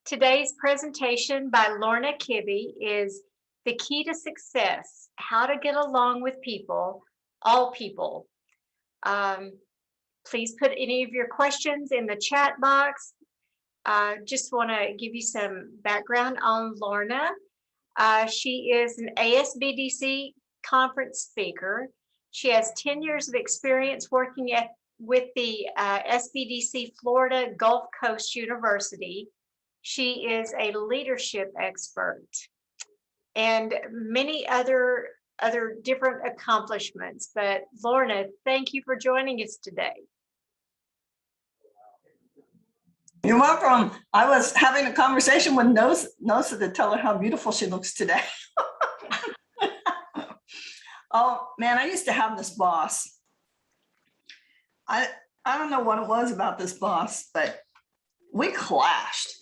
Today's presentation by Lorna Kibbe is The Key to Success, How to Get Along with People, All People. Please put any of your questions in the chat box. Just want to give you some background on Lorna. She is an ASBDC conference speaker. She has 10 years of experience working with the SBDC Florida Gulf Coast University. She is a leadership expert and many other different accomplishments. But Lorna, thank you for joining us today. You're welcome. I was having a conversation with Nosa to tell her how beautiful she looks today. Oh man, I used to have this boss. I don't know what it was about this boss, but we clashed.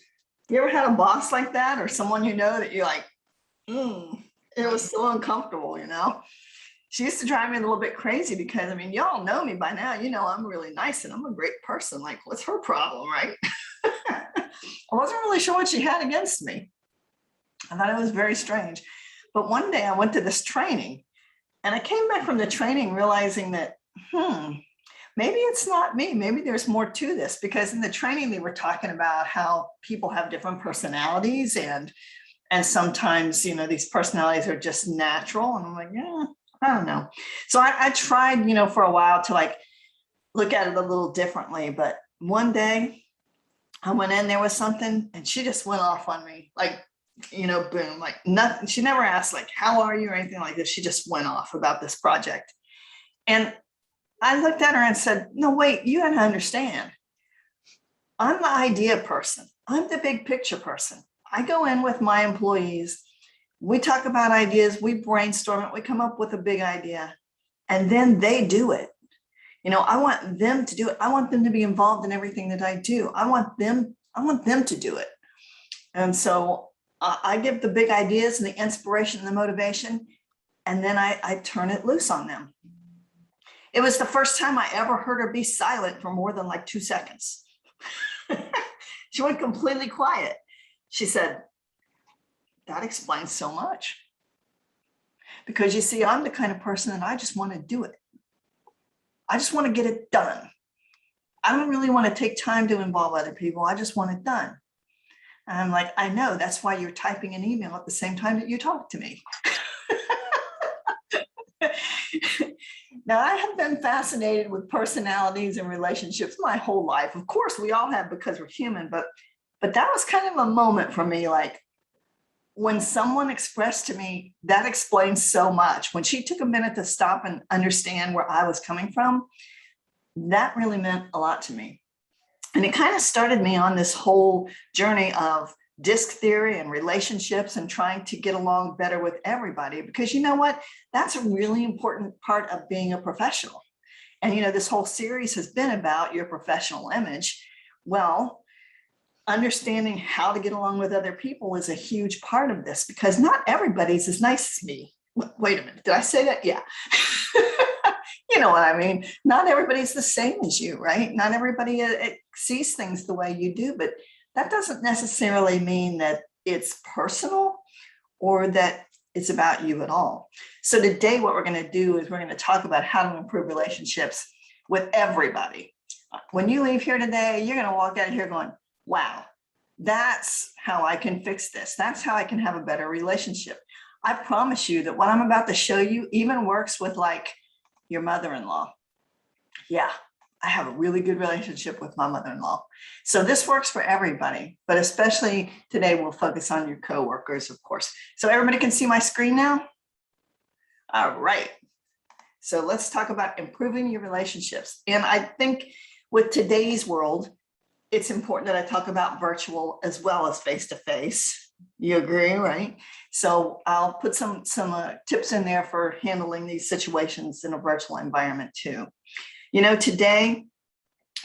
You ever had a boss like that, or someone you know that you're like, it was so uncomfortable, you know? She used to drive me a little bit crazy because, I mean, y'all know me by now. You know I'm really nice and I'm a great person. Like, what's her problem, right? I wasn't really sure what she had against me. I thought it was very strange. But one day I went to this training and I came back from the training realizing that, maybe it's not me. Maybe there's more to this, because in the training they were talking about how people have different personalities and sometimes, you know, these personalities are just natural. And I'm like, yeah, I don't know. So I tried, you know, for a while to like look at it a little differently. But one day I went in, there was something and she just went off on me, like, you know, boom, like nothing. She never asked like, how are you or anything like this. She just went off about this project. And I looked at her and said, no, wait, you gotta understand. I'm the idea person. I'm the big picture person. I go in with my employees. We talk about ideas. We brainstorm it. We come up with a big idea and then they do it. You know, I want them to do it. I want them to be involved in everything that I do. I want them to do it. And so I give the big ideas and the inspiration and the motivation, and then I turn it loose on them. It was the first time I ever heard her be silent for more than like 2 seconds. She went completely quiet. She said, that explains so much. Because you see, I'm the kind of person that I just want to do it. I just want to get it done. I don't really want to take time to involve other people. I just want it done. And I'm like, I know, that's why you're typing an email at the same time that you talk to me. Now, I have been fascinated with personalities and relationships my whole life. Of course, we all have, because we're human, but that was kind of a moment for me, like when someone expressed to me, that explains so much. When she took a minute to stop and understand where I was coming from, that really meant a lot to me. And it kind of started me on this whole journey of disc theory and relationships and trying to get along better with everybody, because you know what, that's a really important part of being a professional. And you know, this whole series has been about your professional image. Well, understanding how to get along with other people is a huge part of this, because not everybody's as nice as me. Wait a minute, did I say that? Yeah. You know what I mean? Not everybody's the same as you, right? Not everybody sees things the way you do, but that doesn't necessarily mean that it's personal or that it's about you at all. So today what we're going to do is we're going to talk about how to improve relationships with everybody. When you leave here today, you're going to walk out of here going, wow, that's how I can fix this. That's how I can have a better relationship. I promise you that what I'm about to show you even works with like your mother-in-law. Yeah. I have a really good relationship with my mother-in-law. So this works for everybody, but especially today we'll focus on your coworkers, of course. So everybody can see my screen now? All right. So let's talk about improving your relationships. And I think with today's world, it's important that I talk about virtual as well as face-to-face. You agree, right? So I'll put some tips in there for handling these situations in a virtual environment too. You know, today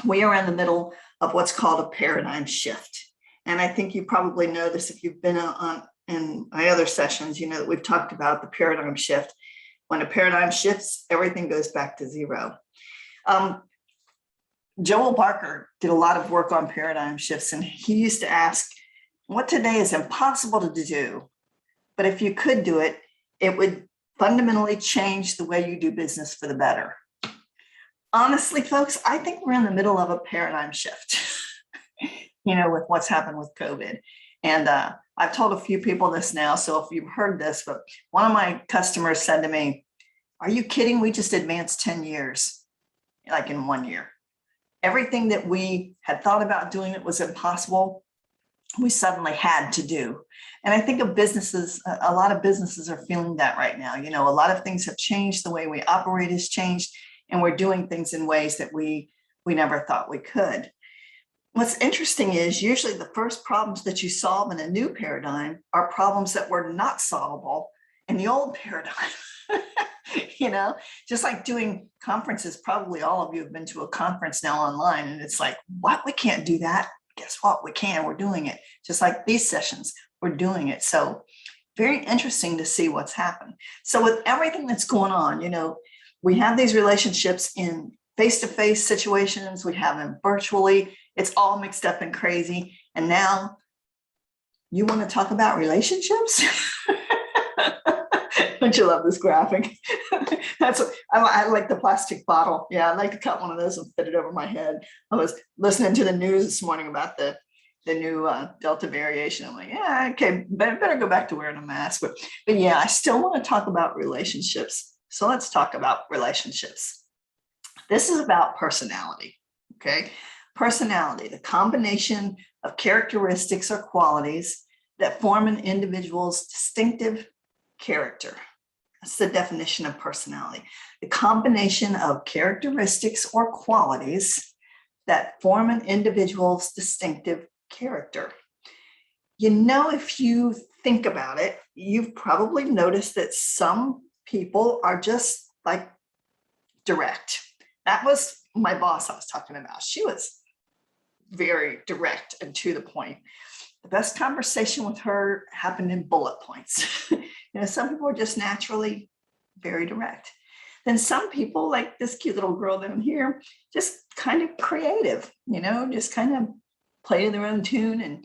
we are in the middle of what's called a paradigm shift. And I think you probably know this if you've been on in my other sessions, you know that we've talked about the paradigm shift. When a paradigm shifts, everything goes back to zero. Joel Barker did a lot of work on paradigm shifts, and he used to ask what today is impossible to do, but if you could do it, it would fundamentally change the way you do business for the better. Honestly, folks, I think we're in the middle of a paradigm shift, with what's happened with COVID. And I've told a few people this now, so if you've heard this, but one of my customers said to me, "Are you kidding? We just advanced 10 years, like in 1 year. Everything that we had thought about doing that was impossible, we suddenly had to do." And I think of businesses, a lot of businesses are feeling that right now. A lot of things have changed. The way we operate has changed, and we're doing things in ways that we never thought we could. What's interesting is usually the first problems that you solve in a new paradigm are problems that were not solvable in the old paradigm. Just like doing conferences. Probably all of you have been to a conference now online, and it's like, what? We can't do that. Guess what? We can. We're doing it. Just like these sessions, we're doing it. So very interesting to see what's happened. So with everything that's going on, we have these relationships in face-to-face situations. We have them virtually. It's all mixed up and crazy. And now you want to talk about relationships? Don't you love this graphic? That's what I like, the plastic bottle. Yeah, I'd like to cut one of those and fit it over my head. I was listening to the news this morning about the new Delta variation. I'm like, yeah, okay, better go back to wearing a mask. But yeah, I still want to talk about relationships. So let's talk about relationships. This is about personality, okay? Personality, the combination of characteristics or qualities that form an individual's distinctive character. That's the definition of personality. The combination of characteristics or qualities that form an individual's distinctive character. If you think about it, you've probably noticed that some people are just like direct. That was my boss I was talking about. She was very direct and to the point. The best conversation with her happened in bullet points. Some people are just naturally very direct. Then some people, like this cute little girl down here, just kind of creative, just kind of play to their own tune and,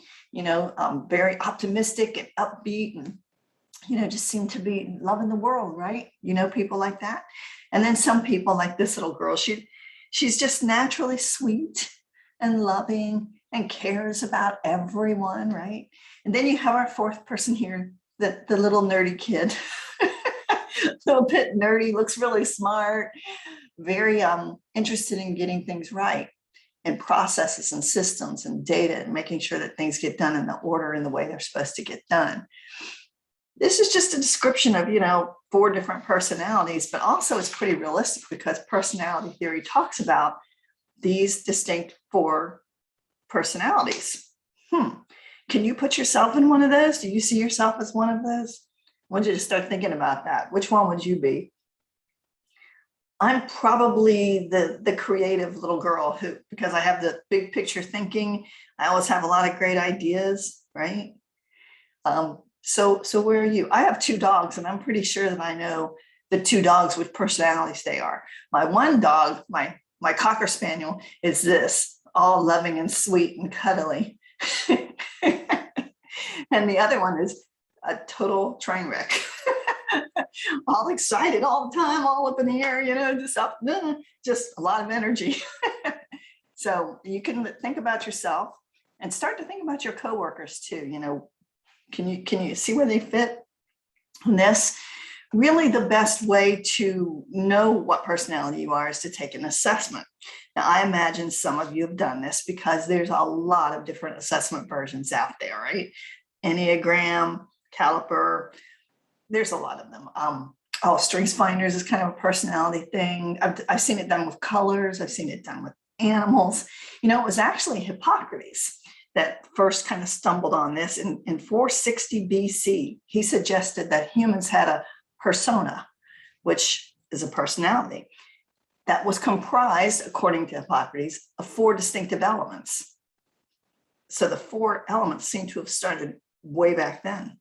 very optimistic and upbeat and, just seem to be loving the world, right? People like that. And then some people like this little girl, she's just naturally sweet and loving and cares about everyone, right? And then you have our fourth person here, the little nerdy kid, a little bit nerdy, looks really smart, very interested in getting things right and processes and systems and data and making sure that things get done in the order and the way they're supposed to get done. This is just a description of, 4 different personalities, but also it's pretty realistic because personality theory talks about these distinct 4 personalities. Can you put yourself in one of those? Do you see yourself as one of those? I want you to start thinking about that. Which one would you be? I'm probably the creative little girl who, because I have the big picture thinking, I always have a lot of great ideas, right? So where are you? I have 2 dogs, and I'm pretty sure that I know the 2 dogs which personalities they are. My one dog, my Cocker Spaniel, is this, all loving and sweet and cuddly. And the other one is a total train wreck. All excited all the time, all up in the air, just a lot of energy. So you can think about yourself and start to think about your coworkers too. Can you see where they fit in this? Really, the best way to know what personality you are is to take an assessment. Now, I imagine some of you have done this because there's a lot of different assessment versions out there, right? Enneagram, Caliper, there's a lot of them. Strengths Finders is kind of a personality thing. I've seen it done with colors. I've seen it done with animals. It was actually Hippocrates that first kind of stumbled on this in 460 BC. He suggested that humans had a persona, which is a personality that was comprised, according to Hippocrates, of 4 distinctive elements. So the 4 elements seem to have started way back then.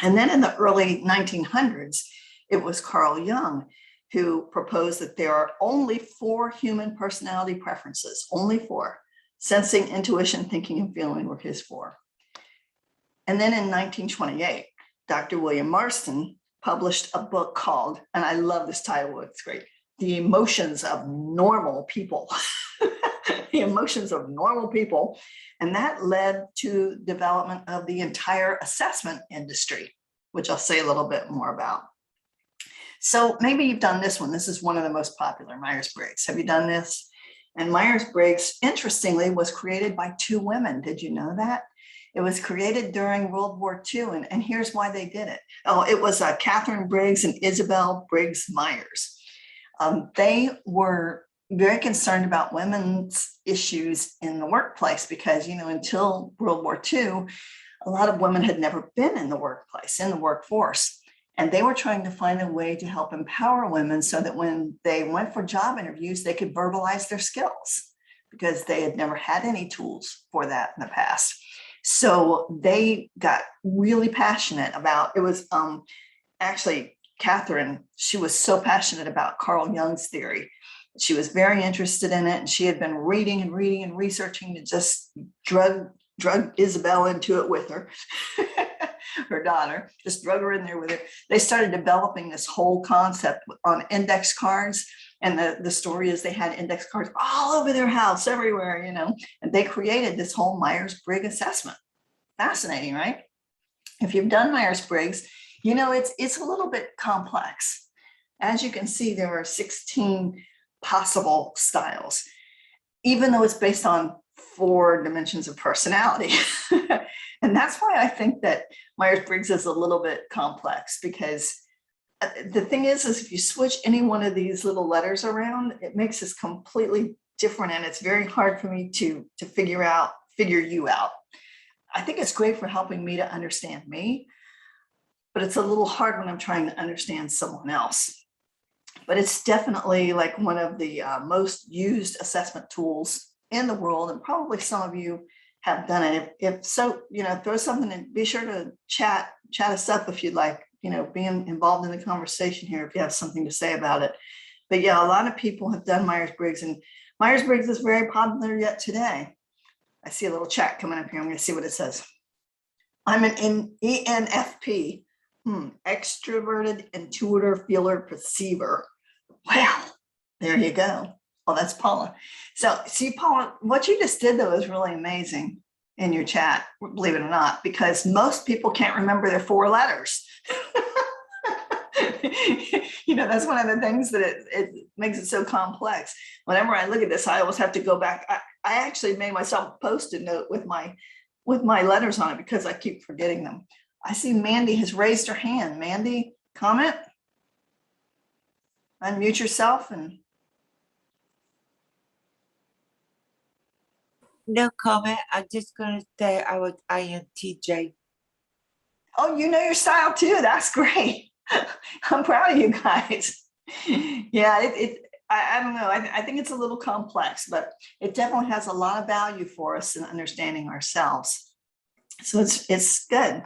And then in the early 1900s, it was Carl Jung who proposed that there are only 4 human personality preferences, only 4. Sensing, intuition, thinking, and feeling were his 4. And then in 1928, Dr. William Marston published a book called, and I love this title, it's great, The Emotions of Normal People. The Emotions of Normal People. And that led to development of the entire assessment industry, which I'll say a little bit more about. So maybe you've done this one. This is one of the most popular, Myers-Briggs. Have you done this? And Myers-Briggs, interestingly, was created by two women. Did you know that? It was created during World War II, and here's why they did it. Oh, it was Catherine Briggs and Isabel Briggs Myers. They were very concerned about women's issues in the workplace because, until World War II, a lot of women had never been in the workplace, in the workforce. And they were trying to find a way to help empower women so that when they went for job interviews, they could verbalize their skills because they had never had any tools for that in the past. So they got really passionate about, it was actually Catherine, she was so passionate about Carl Jung's theory. She was very interested in it, and she had been reading and reading and researching to just drug Isabel into it with her. Her daughter, just drug her in there with it. They started developing this whole concept on index cards. And the story is they had index cards all over their house, everywhere, and they created this whole Myers-Briggs assessment. Fascinating, right? If you've done Myers-Briggs, it's a little bit complex. As you can see, there are 16 possible styles, even though it's based on 4 dimensions of personality. And that's why I think that Myers-Briggs is a little bit complex, because the thing is if you switch any one of these little letters around, it makes us completely different. And it's very hard for me to figure you out. I think it's great for helping me to understand me, but it's a little hard when I'm trying to understand someone else. But it's definitely like one of the most used assessment tools in the world. And probably some of you have done it. If so, throw something and be sure to chat us up if you'd like, being involved in the conversation here, if you have something to say about it. But yeah, a lot of people have done Myers-Briggs, and Myers-Briggs is very popular yet today. I see a little chat coming up here. I'm going to see what it says. I'm an ENFP, extroverted, intuitor, feeler, perceiver. Well, there you go. Well, that's Paula. So see, Paula, what you just did though is really amazing in your chat, believe it or not, because most people can't remember their 4 letters. That's one of the things that it makes it so complex. Whenever I look at this, I always have to go back. I actually made myself a Post-it note with my letters on it because I keep forgetting them. I see Mandy has raised her hand. Mandy, comment? Unmute yourself and. No comment. I'm just going to say I was INTJ. Oh, you know your style too. That's great. I'm proud of you guys. Yeah, I don't know. I think it's a little complex, but it definitely has a lot of value for us in understanding ourselves. So it's good.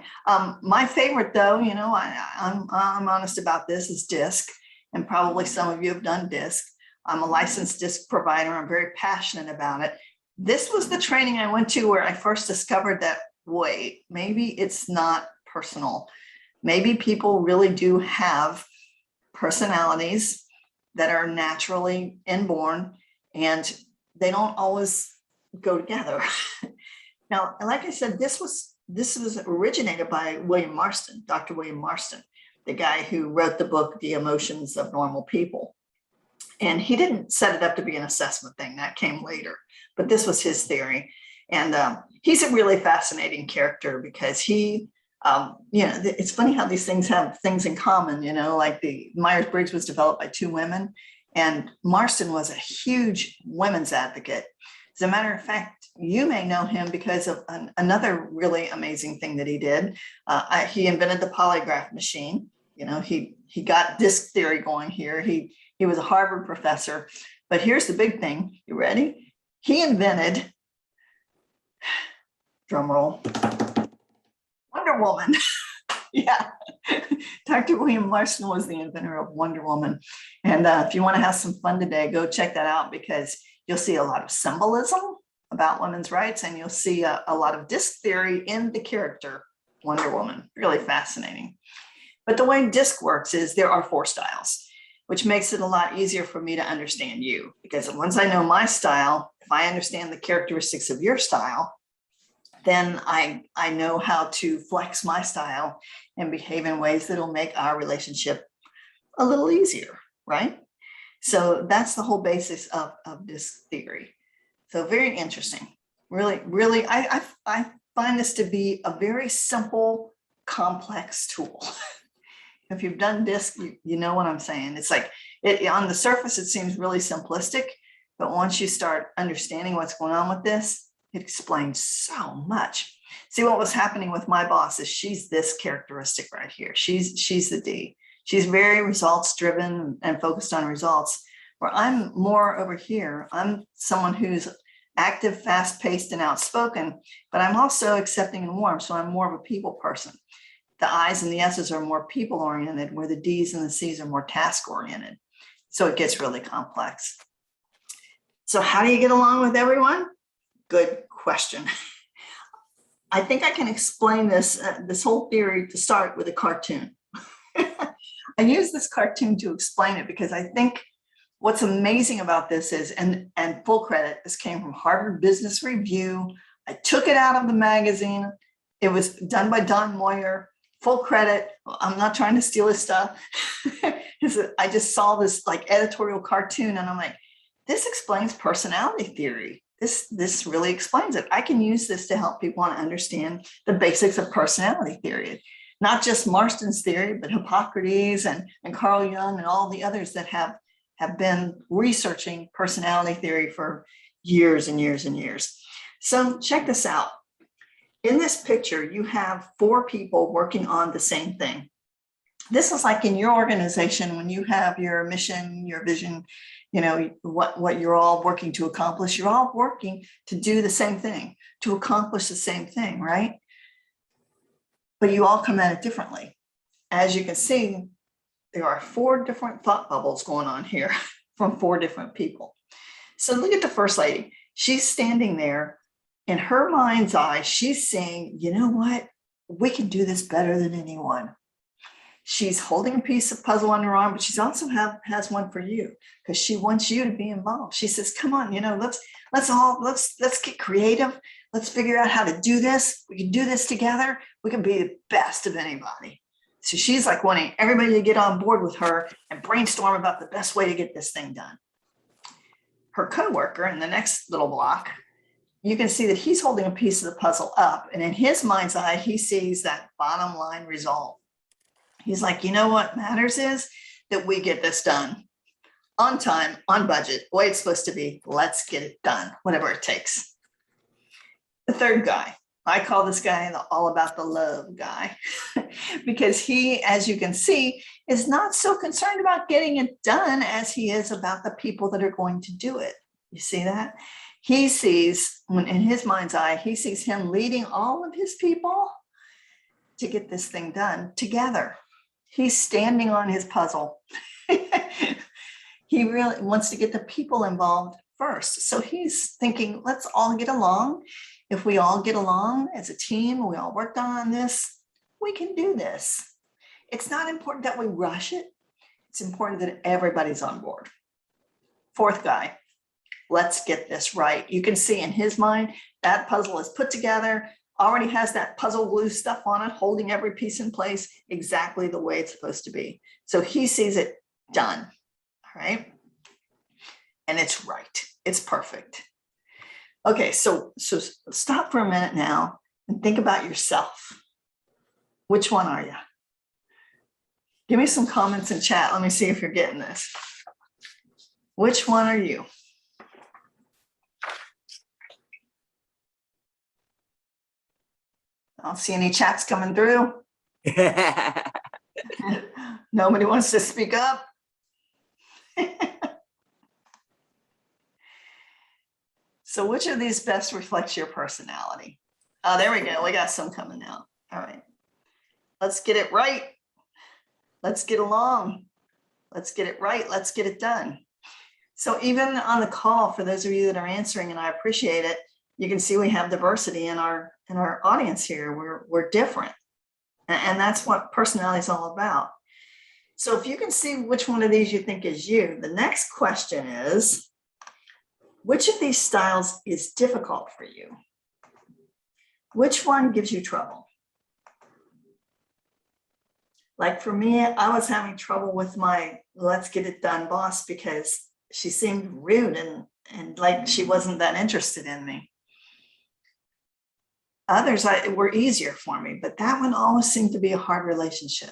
My favorite though, I'm honest about this, is DISC, and probably some of you have done DISC. I'm a licensed DISC provider. I'm very passionate about it. This was the training I went to where I first discovered that, wait, maybe it's not personal. Maybe people really do have personalities that are naturally inborn, and they don't always go together. Now, like I said, this was originated by William Marston, Dr. William Marston, the guy who wrote the book, The Emotions of Normal People. And he didn't set it up to be an assessment thing. That came later, but this was his theory. And he's a really fascinating character because he, it's funny how these things have things in common, like the Myers-Briggs was developed by 2 women, and Marston was a huge women's advocate. As a matter of fact, you may know him because of another really amazing thing that he did. He invented the polygraph machine. He got DISC theory going here. He was a Harvard professor, but here's the big thing. You ready? He invented, drum roll, Wonder Woman. Yeah, Dr. William Marston was the inventor of Wonder Woman. And if you want to have some fun today, go check that out, because you'll see a lot of symbolism about women's rights, and you'll see a lot of DISC theory in the character Wonder Woman, really fascinating. But the way DISC works is there are 4 styles, which makes it a lot easier for me to understand you, because once I know my style, if I understand the characteristics of your style, then I know how to flex my style and behave in ways that will make our relationship a little easier, right? So that's the whole basis of this theory. So very interesting. Really, I find this to be a very simple, complex tool. If you've done DISC, you know what I'm saying. It's like, on the surface, it seems really simplistic, but once you start understanding what's going on with this, it explains so much. See, what was happening with my boss is she's this characteristic right here. She's the D. She's very results driven and focused on results, where I'm more over here. I'm someone who's active, fast paced, and outspoken, but I'm also accepting and warm. So I'm more of a people person. The I's and the S's are more people oriented, where the D's and the C's are more task oriented. So it gets really complex. So how do you get along with everyone? Good question. I think I can explain this whole theory to start with a cartoon. I use this cartoon to explain it because I think what's amazing about this is, and full credit, this came from Harvard Business Review. I took it out of the magazine. It was done by Don Moyer. Full credit. I'm not trying to steal his stuff. I just saw this like editorial cartoon and I'm like, this explains personality theory. This really explains it. I can use this to help people understand the basics of personality theory. Not just Marston's theory, but Hippocrates and Carl Jung and all the others that have been researching personality theory for years and years and years. So check this out. In this picture, you have 4 people working on the same thing. This is like in your organization when you have your mission, your vision, you know, what you're all working to accomplish. You're all working to do the same thing, to accomplish the same thing, right? But you all come at it differently. As you can see, there are 4 different thought bubbles going on here from 4 different people. So look at the first lady. She's standing there. In her mind's eye, she's saying, you know what? We can do this better than anyone. She's holding a piece of puzzle on her arm, but she's also has one for you because she wants you to be involved. She says, come on, you know, let's get creative. Let's figure out how to do this. We can do this together. We can be the best of anybody. So she's like wanting everybody to get on board with her and brainstorm about the best way to get this thing done. Her coworker in the next little block, you can see that he's holding a piece of the puzzle up, and in his mind's eye, he sees that bottom line result. He's like, you know what matters is that we get this done on time, on budget, the way it's supposed to be. Let's get it done, whatever it takes. The third guy, I call this guy the all about the love guy because he, as you can see, is not so concerned about getting it done as he is about the people that are going to do it. You see that? He sees, when in his mind's eye, he sees him leading all of his people to get this thing done together. He's standing on his puzzle. He really wants to get the people involved first. So he's thinking, let's all get along. If we all get along as a team, we all worked on this, we can do this. It's not important that we rush it. It's important that everybody's on board. Fourth guy, let's get this right. You can see in his mind, that puzzle is put together, already has that puzzle glue stuff on it, holding every piece in place exactly the way it's supposed to be. So he sees it done, all right? And it's right, it's perfect. Okay, so stop for a minute now and think about yourself. Which one are you? Give me some comments in chat. Let me see if you're getting this. Which one are you? I don't see any chats coming through. Nobody wants to speak up. So which of these best reflects your personality? Oh, there we go. We got some coming out. All right. Let's get it right. Let's get along. Let's get it right. Let's get it done. So even on the call, for those of you that are answering, and I appreciate it, you can see we have diversity in our audience here. We're different. And that's what personality is all about. So if you can see which one of these you think is you, the next question is, which of these styles is difficult for you? Which one gives you trouble? Like for me, I was having trouble with my let's get it done boss because she seemed rude and like she wasn't that interested in me. Others were easier for me, but that one always seemed to be a hard relationship.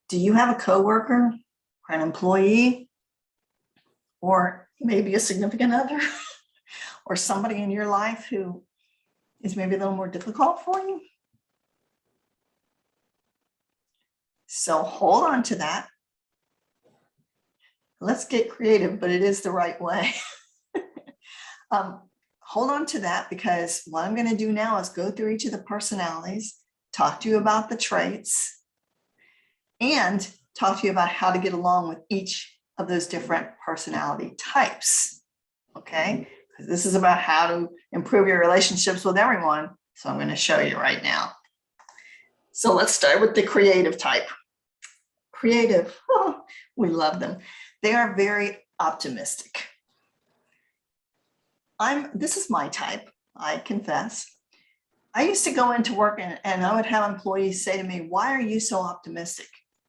Do you have a coworker or an employee or maybe a significant other or somebody in your life who is maybe a little more difficult for you? So hold on to that. Let's get creative, but it is the right way. Hold on to that because what I'm going to do now is go through each of the personalities, talk to you about the traits, and talk to you about how to get along with each of those different personality types. Okay, because this is about how to improve your relationships with everyone. So I'm going to show you right now. So let's start with the creative type. Creative, oh, we love them. They are very optimistic. This is my type, I confess. I used to go into work and I would have employees say to me, why are you so optimistic?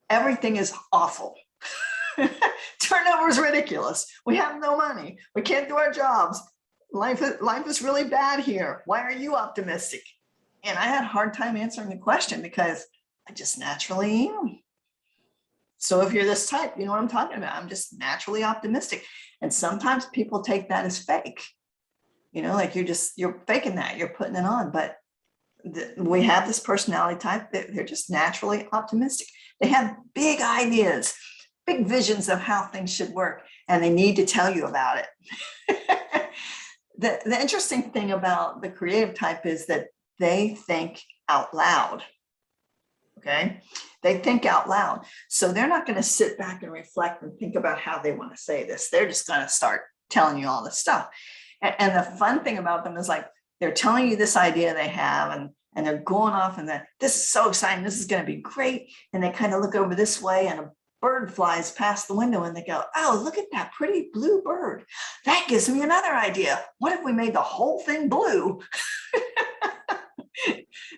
Everything is awful. Turnover is ridiculous. We have no money. We can't do our jobs. Life is really bad here. Why are you optimistic? And I had a hard time answering the question because I just naturally am. So if you're this type, you know what I'm talking about. I'm just naturally optimistic. And sometimes people take that as fake. You know, like you're faking that, you're putting it on. But we have this personality type that they're just naturally optimistic. They have big ideas, big visions of how things should work, and they need to tell you about it. The interesting thing about the creative type is that they think out loud. Okay, they think out loud. So they're not going to sit back and reflect and think about how they want to say this. They're just going to start telling you all this stuff. And the fun thing about them is like, they're telling you this idea they have and they're going off and this is so exciting. This is going to be great. And they kind of look over this way and a bird flies past the window and they go, oh, look at that pretty blue bird. That gives me another idea. What if we made the whole thing blue?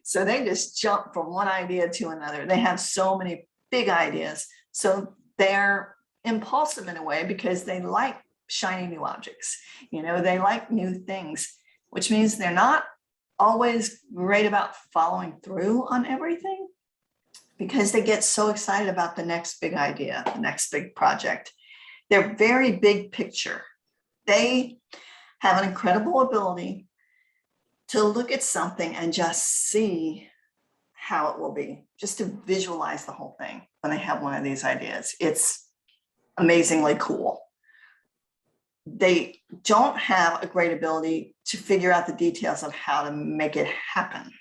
So they just jump from one idea to another. They have so many big ideas. So they're impulsive in a way because they like shiny new objects. You know, they like new things, which means they're not always great about following through on everything because they get so excited about the next big idea, the next big project. They're very big picture. They have an incredible ability to look at something and just see how it will be, just to visualize the whole thing when they have one of these ideas. It's amazingly cool. They don't have a great ability to figure out the details of how to make it happen,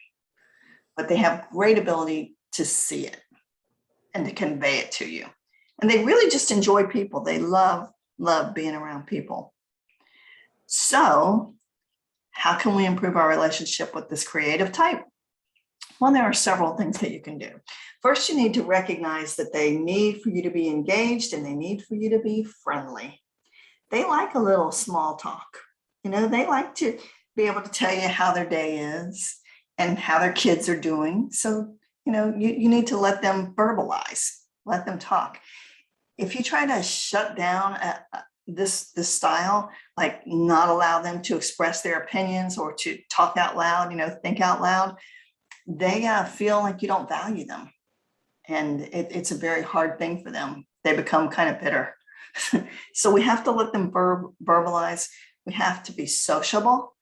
but they have great ability to see it and to convey it to you. And they really just enjoy people. They love being around people. So how can we improve our relationship with this creative type? Well, there are several things that you can do. First, you need to recognize that they need for you to be engaged and they need for you to be friendly. They like a little small talk. You know, they like to be able to tell you how their day is and how their kids are doing. So, you know, you need to let them verbalize, let them talk. If you try to shut down this style, like not allow them to express their opinions or to talk out loud, you know, think out loud, they feel like you don't value them. And it's a very hard thing for them. They become kind of bitter. So we have to let them verbalize. We have to be sociable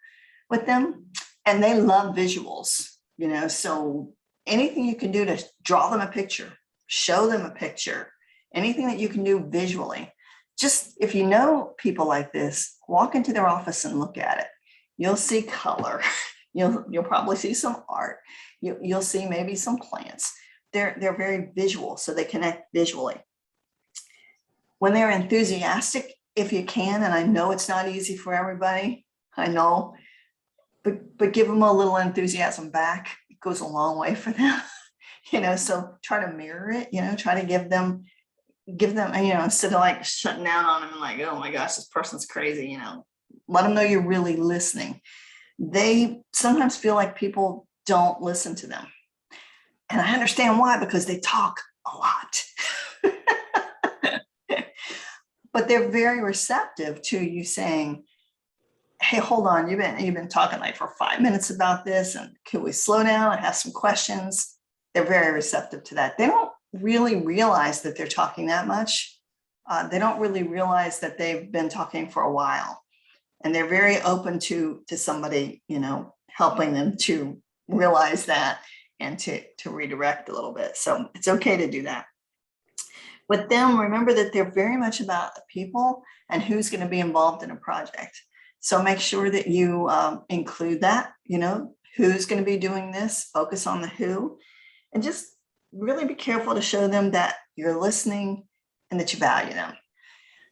with them. And they love visuals, you know, so anything you can do to draw them a picture, show them a picture, anything that you can do visually. Just if you know people like this, walk into their office and look at it. You'll see color. You'll probably see some art. You'll see maybe some plants. They're very visual, so they connect visually. When they're enthusiastic, if you can, and I know it's not easy for everybody, I know, but give them a little enthusiasm back. It goes a long way for them. So try to mirror it, try to give them, instead of like shutting down on them and like, oh my gosh, this person's crazy, let them know you're really listening. They sometimes feel like people don't listen to them. And I understand why, because they talk a lot. But they're very receptive to you saying, hey, hold on, you've been talking like for 5 minutes about this, and can we slow down and have some questions? They're very receptive to that. They don't really realize that they're talking that much. They don't really realize that they've been talking for a while, and they're very open to somebody, helping them to realize that and to redirect a little bit. So it's okay to do that. With them, remember that they're very much about the people and who's going to be involved in a project. So make sure that you include that, who's going to be doing this, focus on the who, and just really be careful to show them that you're listening and that you value them.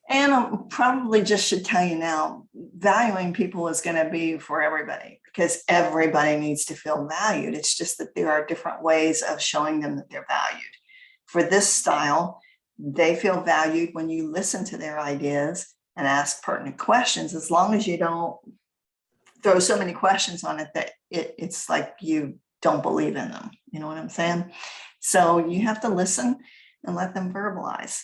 And I probably just should tell you now, valuing people is going to be for everybody, because everybody needs to feel valued. It's just that there are different ways of showing them that they're valued. For this style, they feel valued when you listen to their ideas and ask pertinent questions, as long as you don't throw so many questions on it that it's like you don't believe in them. You know what I'm saying? So you have to listen and let them verbalize.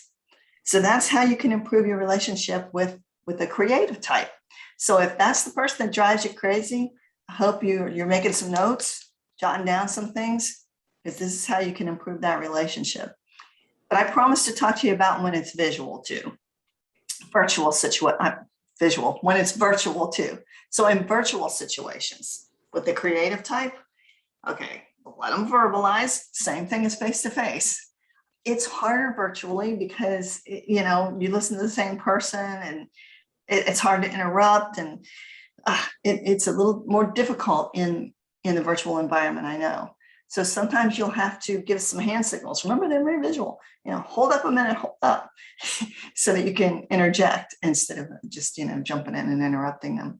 So that's how you can improve your relationship with a creative type. So if that's the person that drives you crazy, I hope you're making some notes, jotting down some things, because this is how you can improve that relationship. But I promise to talk to you about when it's visual too. Visual, when it's virtual too. So in virtual situations with the creative type, okay, let them verbalize, same thing as face-to-face. It's harder virtually because, you listen to the same person, and it's hard to interrupt, and it's a little more difficult in the virtual environment, I know. So sometimes you'll have to give some hand signals. Remember, they're very visual. Hold up a minute, hold up, so that you can interject instead of just, jumping in and interrupting them.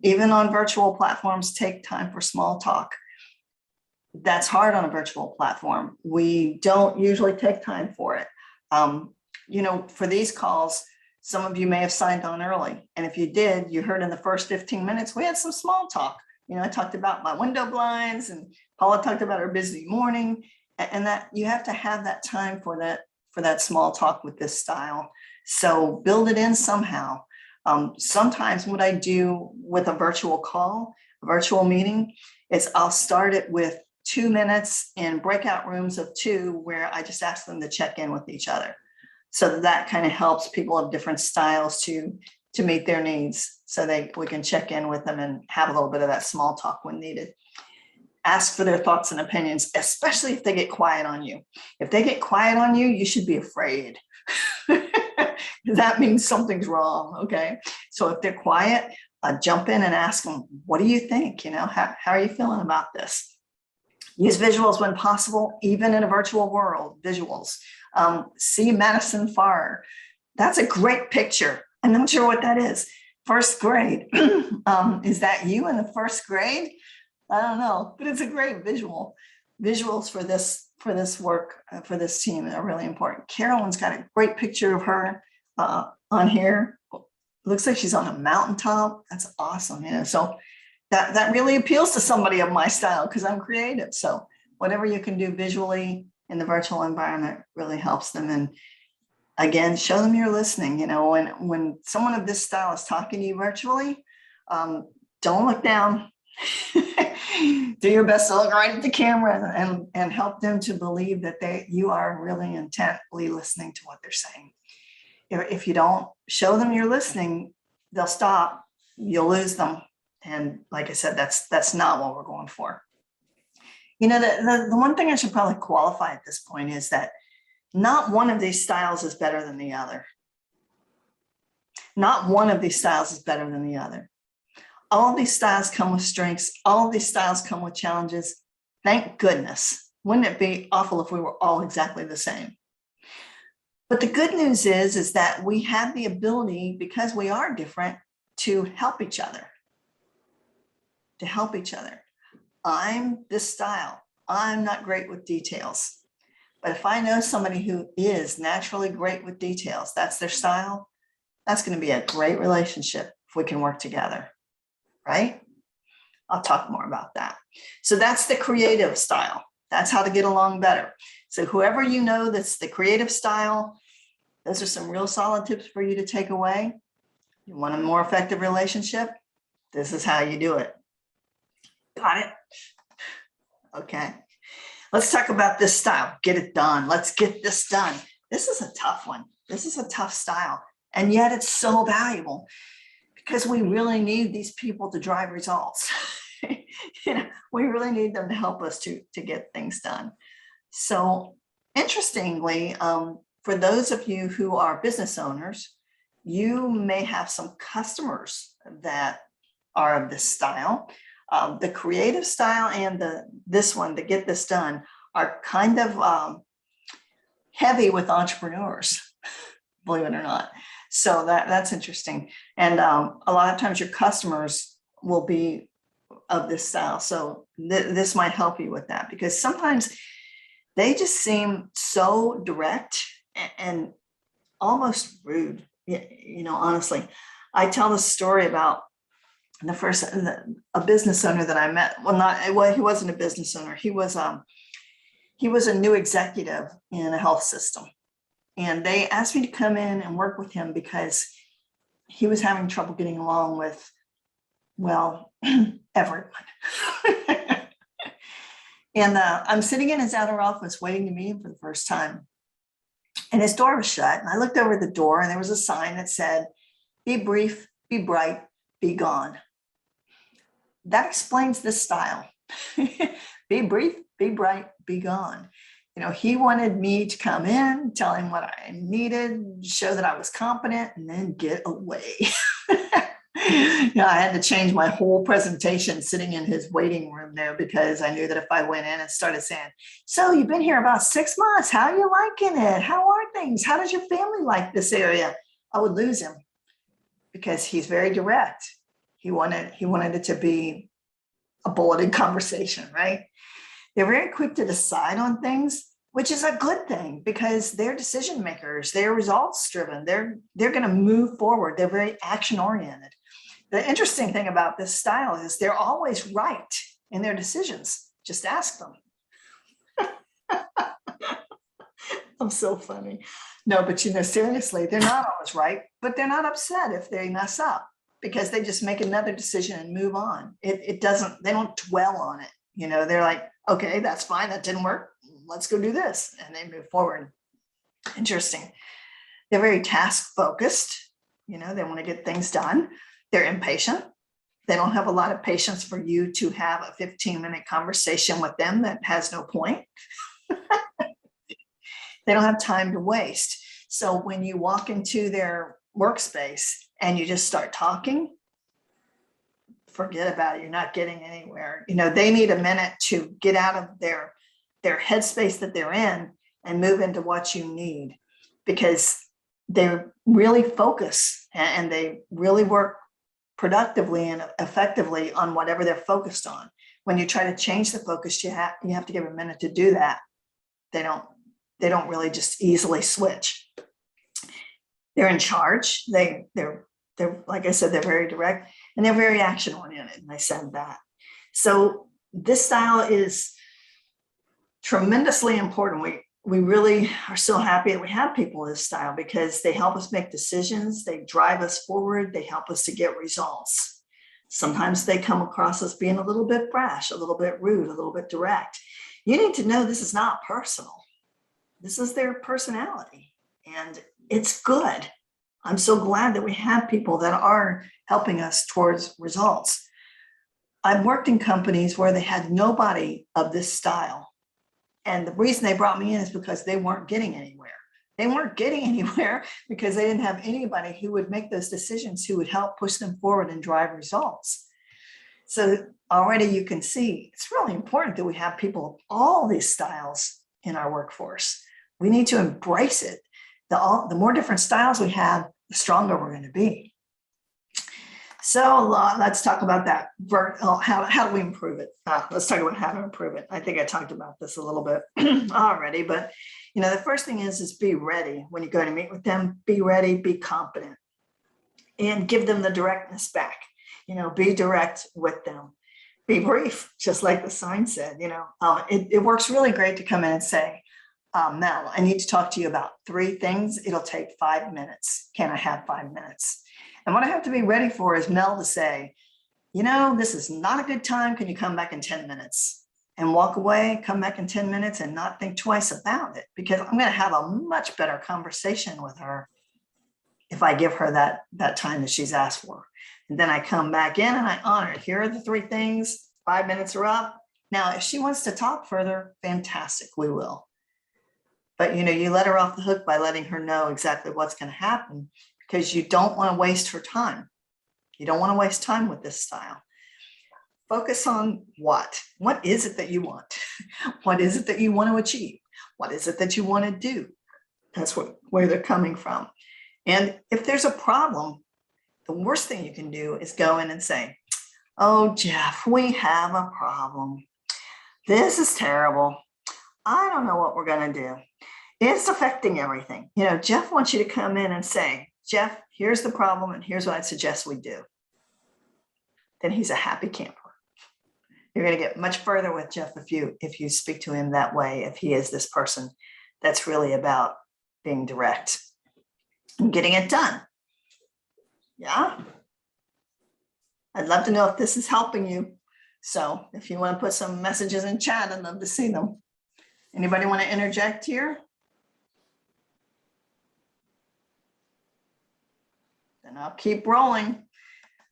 Even on virtual platforms, take time for small talk. That's hard on a virtual platform. We don't usually take time for it. For these calls, some of you may have signed on early. And if you did, you heard in the first 15 minutes, we had some small talk. I talked about my window blinds, and Paula talked about her busy morning, and that you have to have that time for that small talk with this style. So build it in somehow. Sometimes what I do with a virtual call, a virtual meeting, is I'll start it with 2 minutes in breakout rooms of 2, where I just ask them to check in with each other. So that kind of helps people of different styles to meet their needs, so we can check in with them and have a little bit of that small talk when needed. Ask for their thoughts and opinions, especially if they get quiet on you. If they get quiet on you, you should be afraid. That means something's wrong, okay? So if they're quiet, jump in and ask them, what do you think? How are you feeling about this? Use visuals when possible, even in a virtual world, visuals. See Madison Farr. That's a great picture. I'm not sure what that is. First grade. Is that you in the first grade? I don't know, but it's a great visual. Visuals for this work, for this team are really important. Carolyn's got a great picture of her on here. Looks like she's on a mountaintop. That's awesome. So that really appeals to somebody of my style, because I'm creative. So whatever you can do visually in the virtual environment really helps them. And again, show them you're listening. When someone of this style is talking to you virtually, don't look down. Do your best to look right at the camera and help them to believe that you are really intently listening to what they're saying. If you don't show them you're listening, they'll stop. You'll lose them. And like I said, that's not what we're going for. The one thing I should probably qualify at this point is that not one of these styles is better than the other. Not one of these styles is better than the other. All of these styles come with strengths. All of these styles come with challenges. Thank goodness. Wouldn't it be awful if we were all exactly the same? But the good news is that we have the ability, because we are different, to help each other. I'm this style. I'm not great with details. But if I know somebody who is naturally great with details, that's their style, that's going to be a great relationship if we can work together, right? I'll talk more about that. So that's the creative style. That's how to get along better. So whoever you know that's the creative style, those are some real solid tips for you to take away. You want a more effective relationship? This is how you do it. Got it? Okay. Let's talk about this style. Get it done. Let's get this done. This is a tough one. This is a tough style. And yet it's so valuable because we really need these people to drive results. We really need them to help us to get things done. So interestingly, for those of you who are business owners, you may have some customers that are of this style. The creative style and this one, to get this done, are kind of heavy with entrepreneurs, believe it or not. So that's interesting. And a lot of times your customers will be of this style. So this might help you with that, because sometimes they just seem so direct and almost rude. Honestly, I tell this story about a business owner that I met. He wasn't a business owner. He was a new executive in a health system. And they asked me to come in and work with him because he was having trouble getting along with, well, everyone. And I'm sitting in his outer office waiting to meet him for the first time. And his door was shut. And I looked over the door and there was a sign that said, "Be brief, be bright, be gone." That explains this style. Be brief, be bright, be gone. He wanted me to come in, tell him what I needed, show that I was competent, and then get away. I had to change my whole presentation sitting in his waiting room there, because I knew that if I went in and started saying, "So you've been here about 6 months. How are you liking it? How are things? How does your family like this area?" I would lose him, because he's very direct. He wanted it to be a bulleted conversation, right? They're very quick to decide on things, which is a good thing, because they're decision makers. They're results driven. They're going to move forward. They're very action oriented. The interesting thing about this style is they're always right in their decisions. Just ask them. I'm so funny. No, but seriously, they're not always right, but they're not upset if they mess up, because they just make another decision and move on. They don't dwell on it. They're like, "Okay, that's fine. That didn't work. Let's go do this." And they move forward. Interesting. They're very task focused. They want to get things done. They're impatient. They don't have a lot of patience for you to have a 15-minute conversation with them that has no point. They don't have time to waste. So when you walk into their workspace and you just start talking, forget about it. You're not getting anywhere. They need a minute to get out of their headspace that they're in and move into what you need, because they really focus and they really work productively and effectively on whatever they're focused on. When you try to change the focus, you have to give a minute to do that. They don't really just easily switch. They're in charge. They're like I said, they're very direct and they're very action oriented. And I said that. So this style is tremendously important. We really are so happy that we have people in this style, because they help us make decisions. They drive us forward. They help us to get results. Sometimes they come across as being a little bit brash, a little bit rude, a little bit direct. You need to know this is not personal. This is their personality, and it's good. I'm so glad that we have people that are helping us towards results. I've worked in companies where they had nobody of this style. And the reason they brought me in is because they weren't getting anywhere. They weren't getting anywhere because they didn't have anybody who would make those decisions, who would help push them forward and drive results. So already you can see it's really important that we have people of all these styles in our workforce. We need to embrace it. The more different styles we have, the stronger we're going to be. So let's talk about that. How do we improve it? Let's talk about how to improve it. I think I talked about this a little bit already, but the first thing is be ready when you go to meet with them. Be ready, be confident, and give them the directness back. Be direct with them. Be brief, just like the sign said. It works really great to come in and say, Mel, I need to talk to you about 3 things. It'll take 5 minutes. Can I have 5 minutes? And what I have to be ready for is Mel to say, this is not a good time. Can you come back in 10 minutes? And walk away, come back in 10 minutes and not think twice about it, because I'm going to have a much better conversation with her if I give her that time that she's asked for. And then I come back in and I honor it. Here are the 3 things. 5 minutes are up. Now, if she wants to talk further, fantastic, we will. But you let her off the hook by letting her know exactly what's going to happen, because you don't want to waste her time. You don't want to waste time with this style. Focus on what is it that you want? What is it that you want to achieve? What is it that you want to do? That's where they're coming from. And if there's a problem, the worst thing you can do is go in and say, oh, Jeff, we have a problem. This is terrible. I don't know what we're going to do. It's affecting everything. Jeff wants you to come in and say, Jeff, here's the problem, and here's what I'd suggest we do. Then he's a happy camper. You're going to get much further with Jeff if you speak to him that way, if he is this person that's really about being direct and getting it done. Yeah. I'd love to know if this is helping you. So if you want to put some messages in chat, I'd love to see them. Anybody want to interject here? Then I'll keep rolling.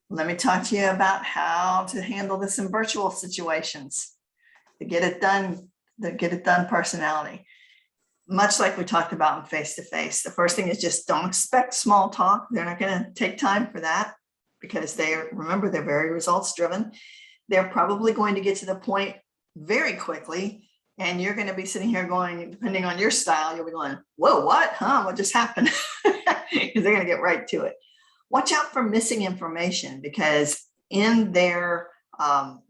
Let me talk to you about how to handle this in virtual situations. The get it done personality. Much like we talked about in face-to-face, the first thing is just don't expect small talk. They're not going to take time for that, because remember, they're very results driven. They're probably going to get to the point very quickly. And you're going to be sitting here going, depending on your style, you'll be going, whoa, what? What just happened? Because they're going to get right to it. Watch out for missing information, because in their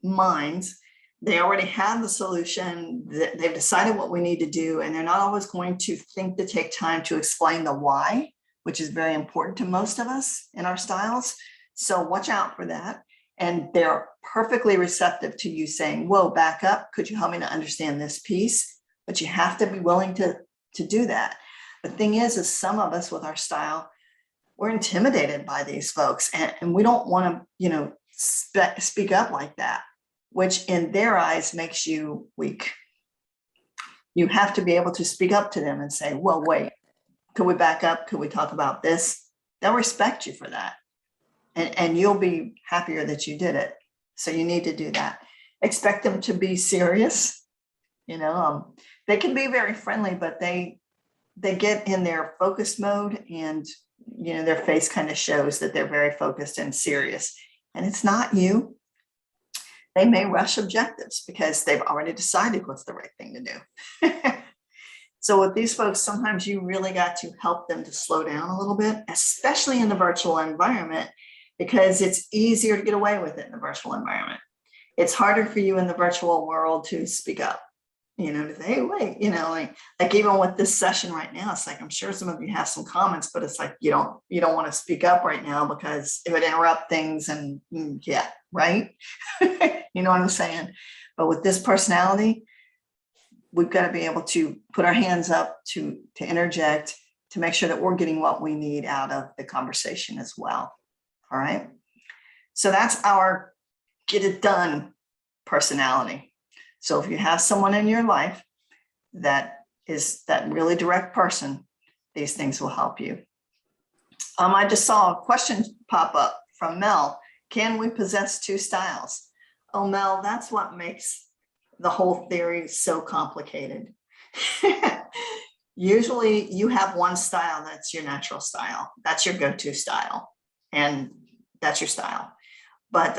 minds, they already have the solution. They've decided what we need to do, and they're not always going to think to take time to explain the why, which is very important to most of us in our styles. So watch out for that. And they're perfectly receptive to you saying, whoa, back up. Could you help me to understand this piece? But you have to be willing to do that. The thing is some of us with our style, we're intimidated by these folks, and we don't want to, speak up like that, which in their eyes makes you weak. You have to be able to speak up to them and say, well, wait, could we back up? Could we talk about this? They'll respect you for that. And you'll be happier that you did it. So you need to do that. Expect them to be serious. They can be very friendly, but they get in their focus mode, and their face kind of shows that they're very focused and serious. And it's not you. They may rush objectives because they've already decided what's the right thing to do. So with these folks, sometimes you really got to help them to slow down a little bit, especially in the virtual environment, because it's easier to get away with it in the virtual environment. It's harder for you in the virtual world to speak up, to say, hey, wait, like even with this session right now, it's like, I'm sure some of you have some comments, but it's like, you don't want to speak up right now because it would interrupt things, and yeah, right. You know what I'm saying? But with this personality, we've got to be able to put our hands up to interject, to make sure that we're getting what we need out of the conversation as well. All right. So that's our get it done personality. So if you have someone in your life that is that really direct person, these things will help you. I just saw a question pop up from Mel. Can we possess 2 styles? Oh, Mel, that's what makes the whole theory so complicated. Usually you have one style that's your natural style. That's your go-to style. And that's your style. But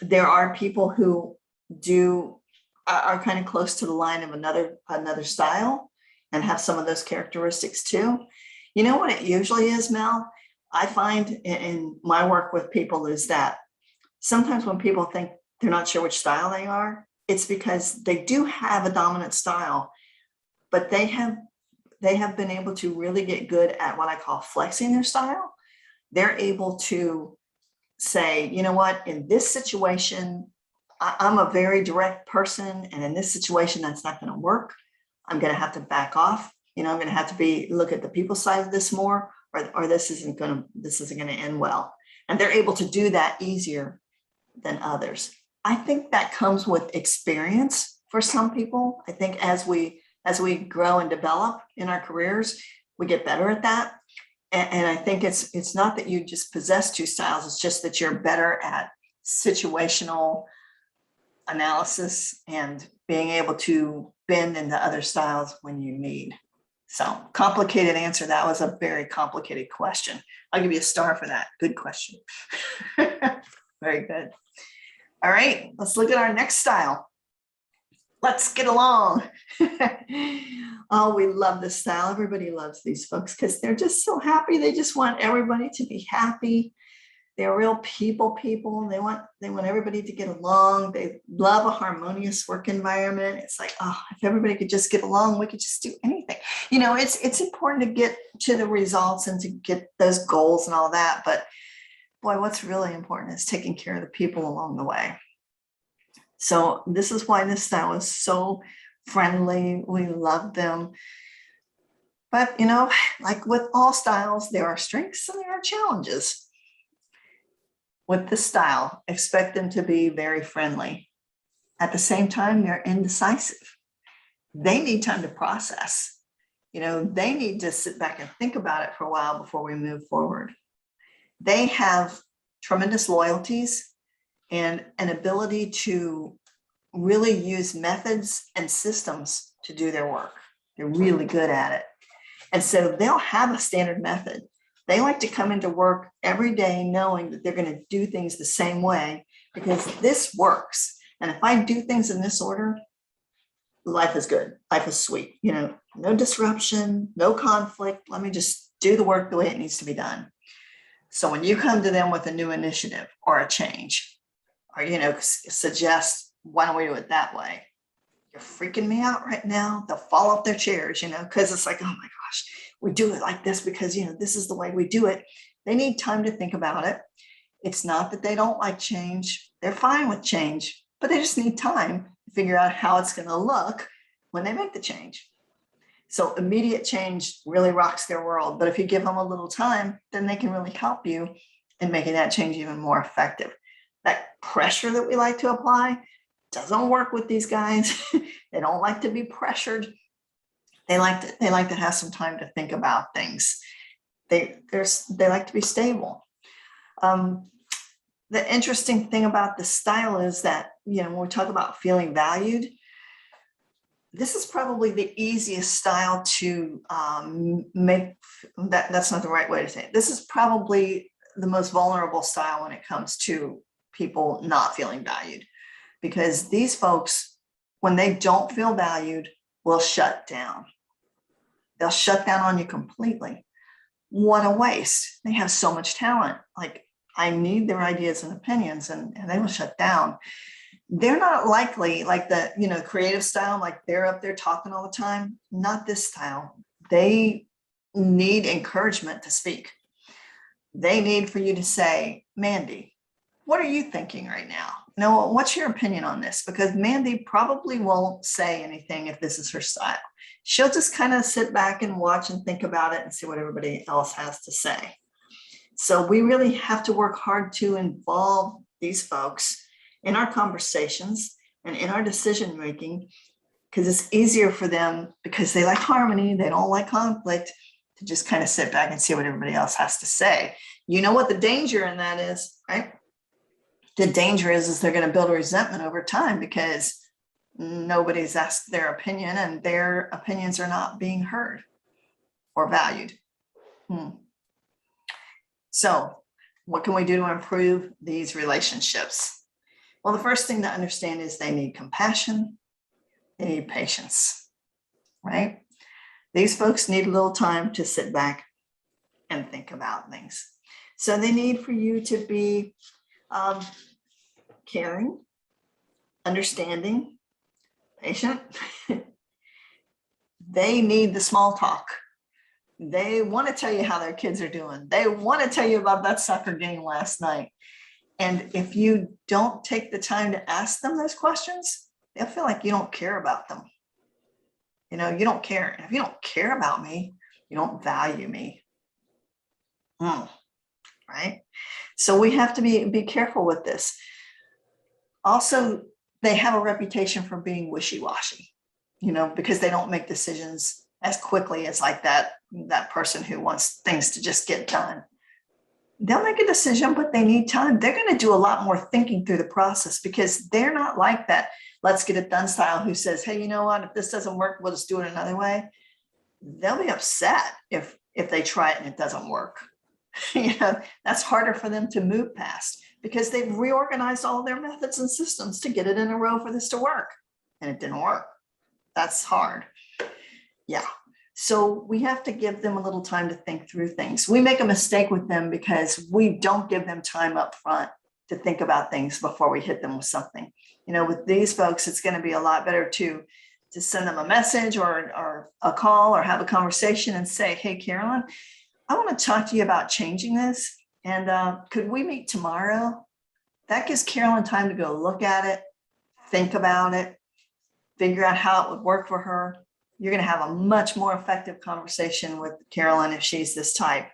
there are people who are kind of close to the line of another style and have some of those characteristics too. You know what it usually is, Mel? I find in my work with people is that sometimes when people think they're not sure which style they are, it's because they do have a dominant style, but they have been able to really get good at what I call flexing their style. They're able to say, you know what, in this situation, I'm a very direct person, and in this situation, that's not going to work. I'm going to have to back off. I'm going to have to look at the people side of this more, or this isn't going to end well. And they're able to do that easier than others. I think that comes with experience for some people. I think as we grow and develop in our careers, we get better at that. And I think it's not that you just possess two styles, it's just that you're better at situational analysis and being able to bend into other styles when you need. So, complicated answer. That was a very complicated question. I'll give you a star for that. Good question. Very good. All right, let's look at our next style. Let's get along. Oh, we love this style. Everybody loves these folks because they're just so happy. They just want everybody to be happy. They're real people. They want everybody to get along. They love a harmonious work environment. It's like, oh, if everybody could just get along, we could just do anything. It's important to get to the results and to get those goals and all that. But boy, what's really important is taking care of the people along the way. So this is why this style is so friendly. We love them. But, like with all styles, there are strengths and there are challenges. With this style, expect them to be very friendly. At the same time, they're indecisive. They need time to process. They need to sit back and think about it for a while before we move forward. They have tremendous loyalties and an ability to really use methods and systems to do their work. They're really good at it. And so they'll have a standard method. They like to come into work every day knowing that they're going to do things the same way because this works. And if I do things in this order, life is good. Life is sweet. No disruption, no conflict. Let me just do the work the way it needs to be done. So when you come to them with a new initiative or a change, or, suggest, why don't we do it that way? You're freaking me out right now. They'll fall off their chairs, because it's like, oh my gosh, we do it like this because, this is the way we do it. They need time to think about it. It's not that they don't like change. They're fine with change, but they just need time to figure out how it's going to look when they make the change. So immediate change really rocks their world. But if you give them a little time, then they can really help you in making that change even more effective. That pressure that we like to apply doesn't work with these guys. They don't like to be pressured. They like to have some time to think about things. They like to be stable. The interesting thing about the style is that, when we talk about feeling valued, this is probably the easiest style to make. That's not the right way to say it. This is probably the most vulnerable style when it comes to people not feeling valued, because these folks, when they don't feel valued, will shut down. They'll shut down on you completely. What a waste. They have so much talent. Like, I need their ideas and opinions, and they will shut down. They're not likely like the creative style, like they're up there talking all the time. Not this style. They need encouragement to speak. They need for you to say, Mandy, what are you thinking right now? What's your opinion on this? Because Mandy probably won't say anything if this is her style. She'll just kind of sit back and watch and think about it and see what everybody else has to say. So we really have to work hard to involve these folks in our conversations and in our decision making, because it's easier for them, because they like harmony, they don't like conflict, to just kind of sit back and see what everybody else has to say. You know what the danger in that is, right? The danger is they're going to build a resentment over time because nobody's asked their opinion and their opinions are not being heard or valued. So what can we do to improve these relationships? Well, the first thing to understand is they need compassion, they need patience, right? These folks need a little time to sit back and think about things. So they need for you to be caring, understanding, patient. They need the small talk. They want to tell you how their kids are doing. They want to tell you about that soccer game last night. And if you don't take the time to ask them those questions, they'll feel like you don't care about them. You know, you don't care. And if you don't care about me, you don't value me. Right? So we have to be careful with this. Also, they have a reputation for being wishy-washy, you know, because they don't make decisions as quickly as like that person who wants things to just get done. They'll make a decision, but they need time. They're going to do a lot more thinking through the process because they're not like that let's get it done style who says, hey, you know what, if this doesn't work, we'll just do it another way. They'll be upset if they try it and it doesn't work. You know, that's harder for them to move past because they've reorganized all their methods and systems to get it in a row for this to work. And it didn't work. That's hard. Yeah. So we have to give them a little time to think through things. We make a mistake with them because we don't give them time up front to think about things before we hit them with something. You know, with these folks, it's going to be a lot better to send them a message or a call or have a conversation and say, hey, Carolyn, I want to talk to you about changing this. And could we meet tomorrow? That gives Carolyn time to go look at it, think about it, figure out how it would work for her. You're going to have a much more effective conversation with Carolyn if she's this type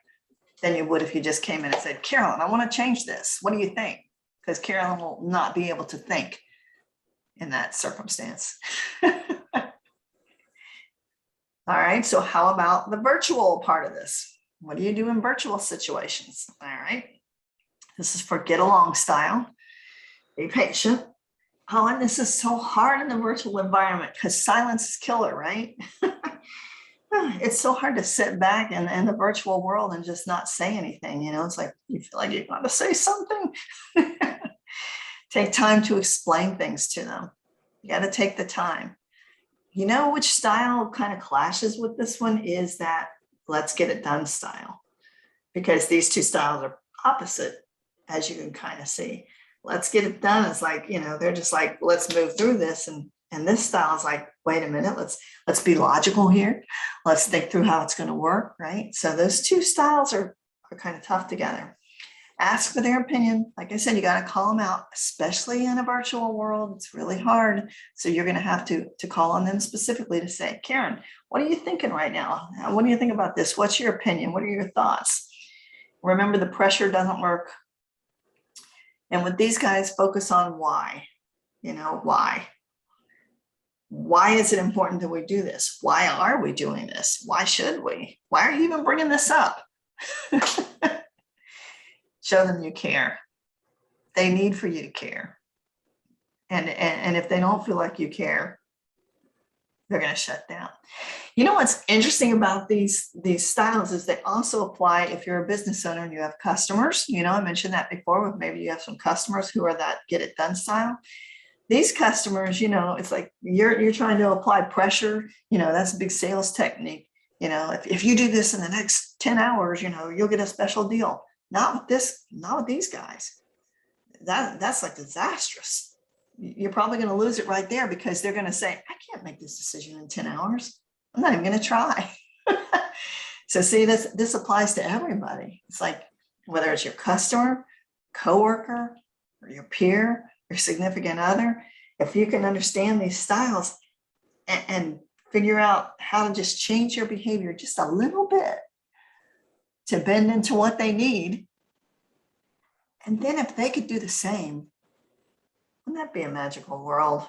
than you would if you just came in and said, Carolyn, I want to change this. What do you think? Because Carolyn will not be able to think in that circumstance. All right. So how about the virtual part of this? What do you do in virtual situations? All right. This is for get along style. Be patient. Oh, and this is so hard in the virtual environment because silence is killer, right? It's so hard to sit back in the virtual world and just not say anything. You know, it's like you feel like you want to say something. Take time to explain things to them. You got to take the time. You know which style kind of clashes with this one is that let's get it done style, because these two styles are opposite, as you can kind of see. Let's get it done. It's like, you know, they're just like, let's move through this. And this style is like, wait a minute, let's be logical here. Let's think through how it's going to work, right? So those two styles are kind of tough together. Ask for their opinion. Like I said, you got to call them out, especially in a virtual world. It's really hard. So you're going to have to call on them specifically to say, Karen, what are you thinking right now? What do you think about this? What's your opinion? What are your thoughts? Remember, the pressure doesn't work. And with these guys, focus on why. You know, why? Why is it important that we do this? Why are we doing this? Why should we? Why are you even bringing this up? Show them you care. They need for you to care. And if they don't feel like you care, they're going to shut down. You know what's interesting about these styles is they also apply if you're a business owner and you have customers. You know, I mentioned that before, with maybe you have some customers who are that get it done style. These customers, you know, it's like you're trying to apply pressure. You know, that's a big sales technique. You know, if you do this in the next 10 hours, you know, you'll get a special deal. Not with these guys. That's like disastrous. You're probably going to lose it right there because they're going to say, I can't make this decision in 10 hours. I'm not even going to try. So see, this applies to everybody. It's like, whether it's your customer, coworker, or your peer, your significant other, if you can understand these styles and figure out how to just change your behavior just a little bit to bend into what they need. And then if they could do the same, wouldn't that be a magical world?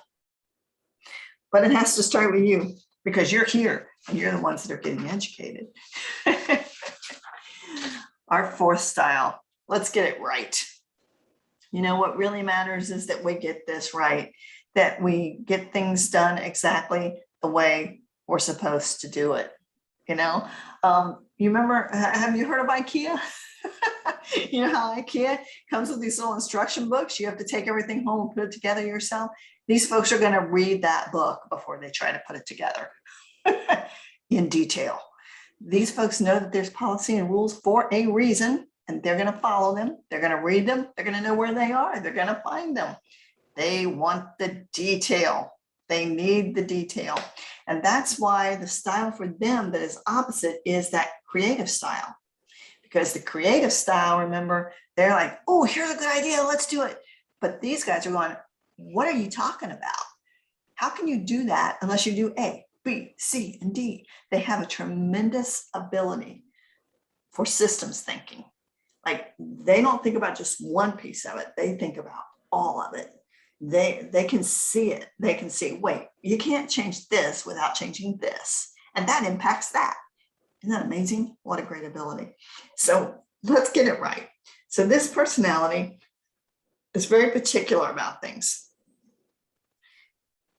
But it has to start with you because you're here and you're the ones that are getting educated. Our fourth style, let's get it right. You know, what really matters is that we get this right, that we get things done exactly the way we're supposed to do it. You know, you remember, have you heard of IKEA? You know how IKEA comes with these little instruction books? You have to take everything home and put it together yourself. These folks are going to read that book before they try to put it together in detail. These folks know that there's policy and rules for a reason, and they're going to follow them. They're going to read them. They're going to know where they are. They're going to find them. They want the detail. They need the detail. And that's why the style for them that is opposite is that creative style. Because the creative style, remember, they're like, oh, here's a good idea, let's do it. But these guys are going, what are you talking about? How can you do that unless you do A, B, C, and D? They have a tremendous ability for systems thinking. Like, they don't think about just one piece of it. They think about all of it. They can see it. They can see, wait, you can't change this without changing this. And that impacts that. Isn't that amazing? What a great ability. So let's get it right. So this personality is very particular about things.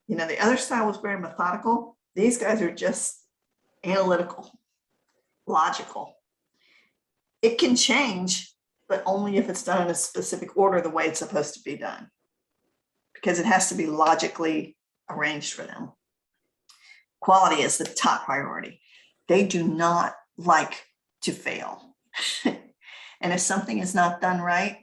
You know, the other style was very methodical. These guys are just analytical, logical. It can change, but only if it's done in a specific order, the way it's supposed to be done, because it has to be logically arranged for them. Quality is the top priority. They do not like to fail. And if something is not done right,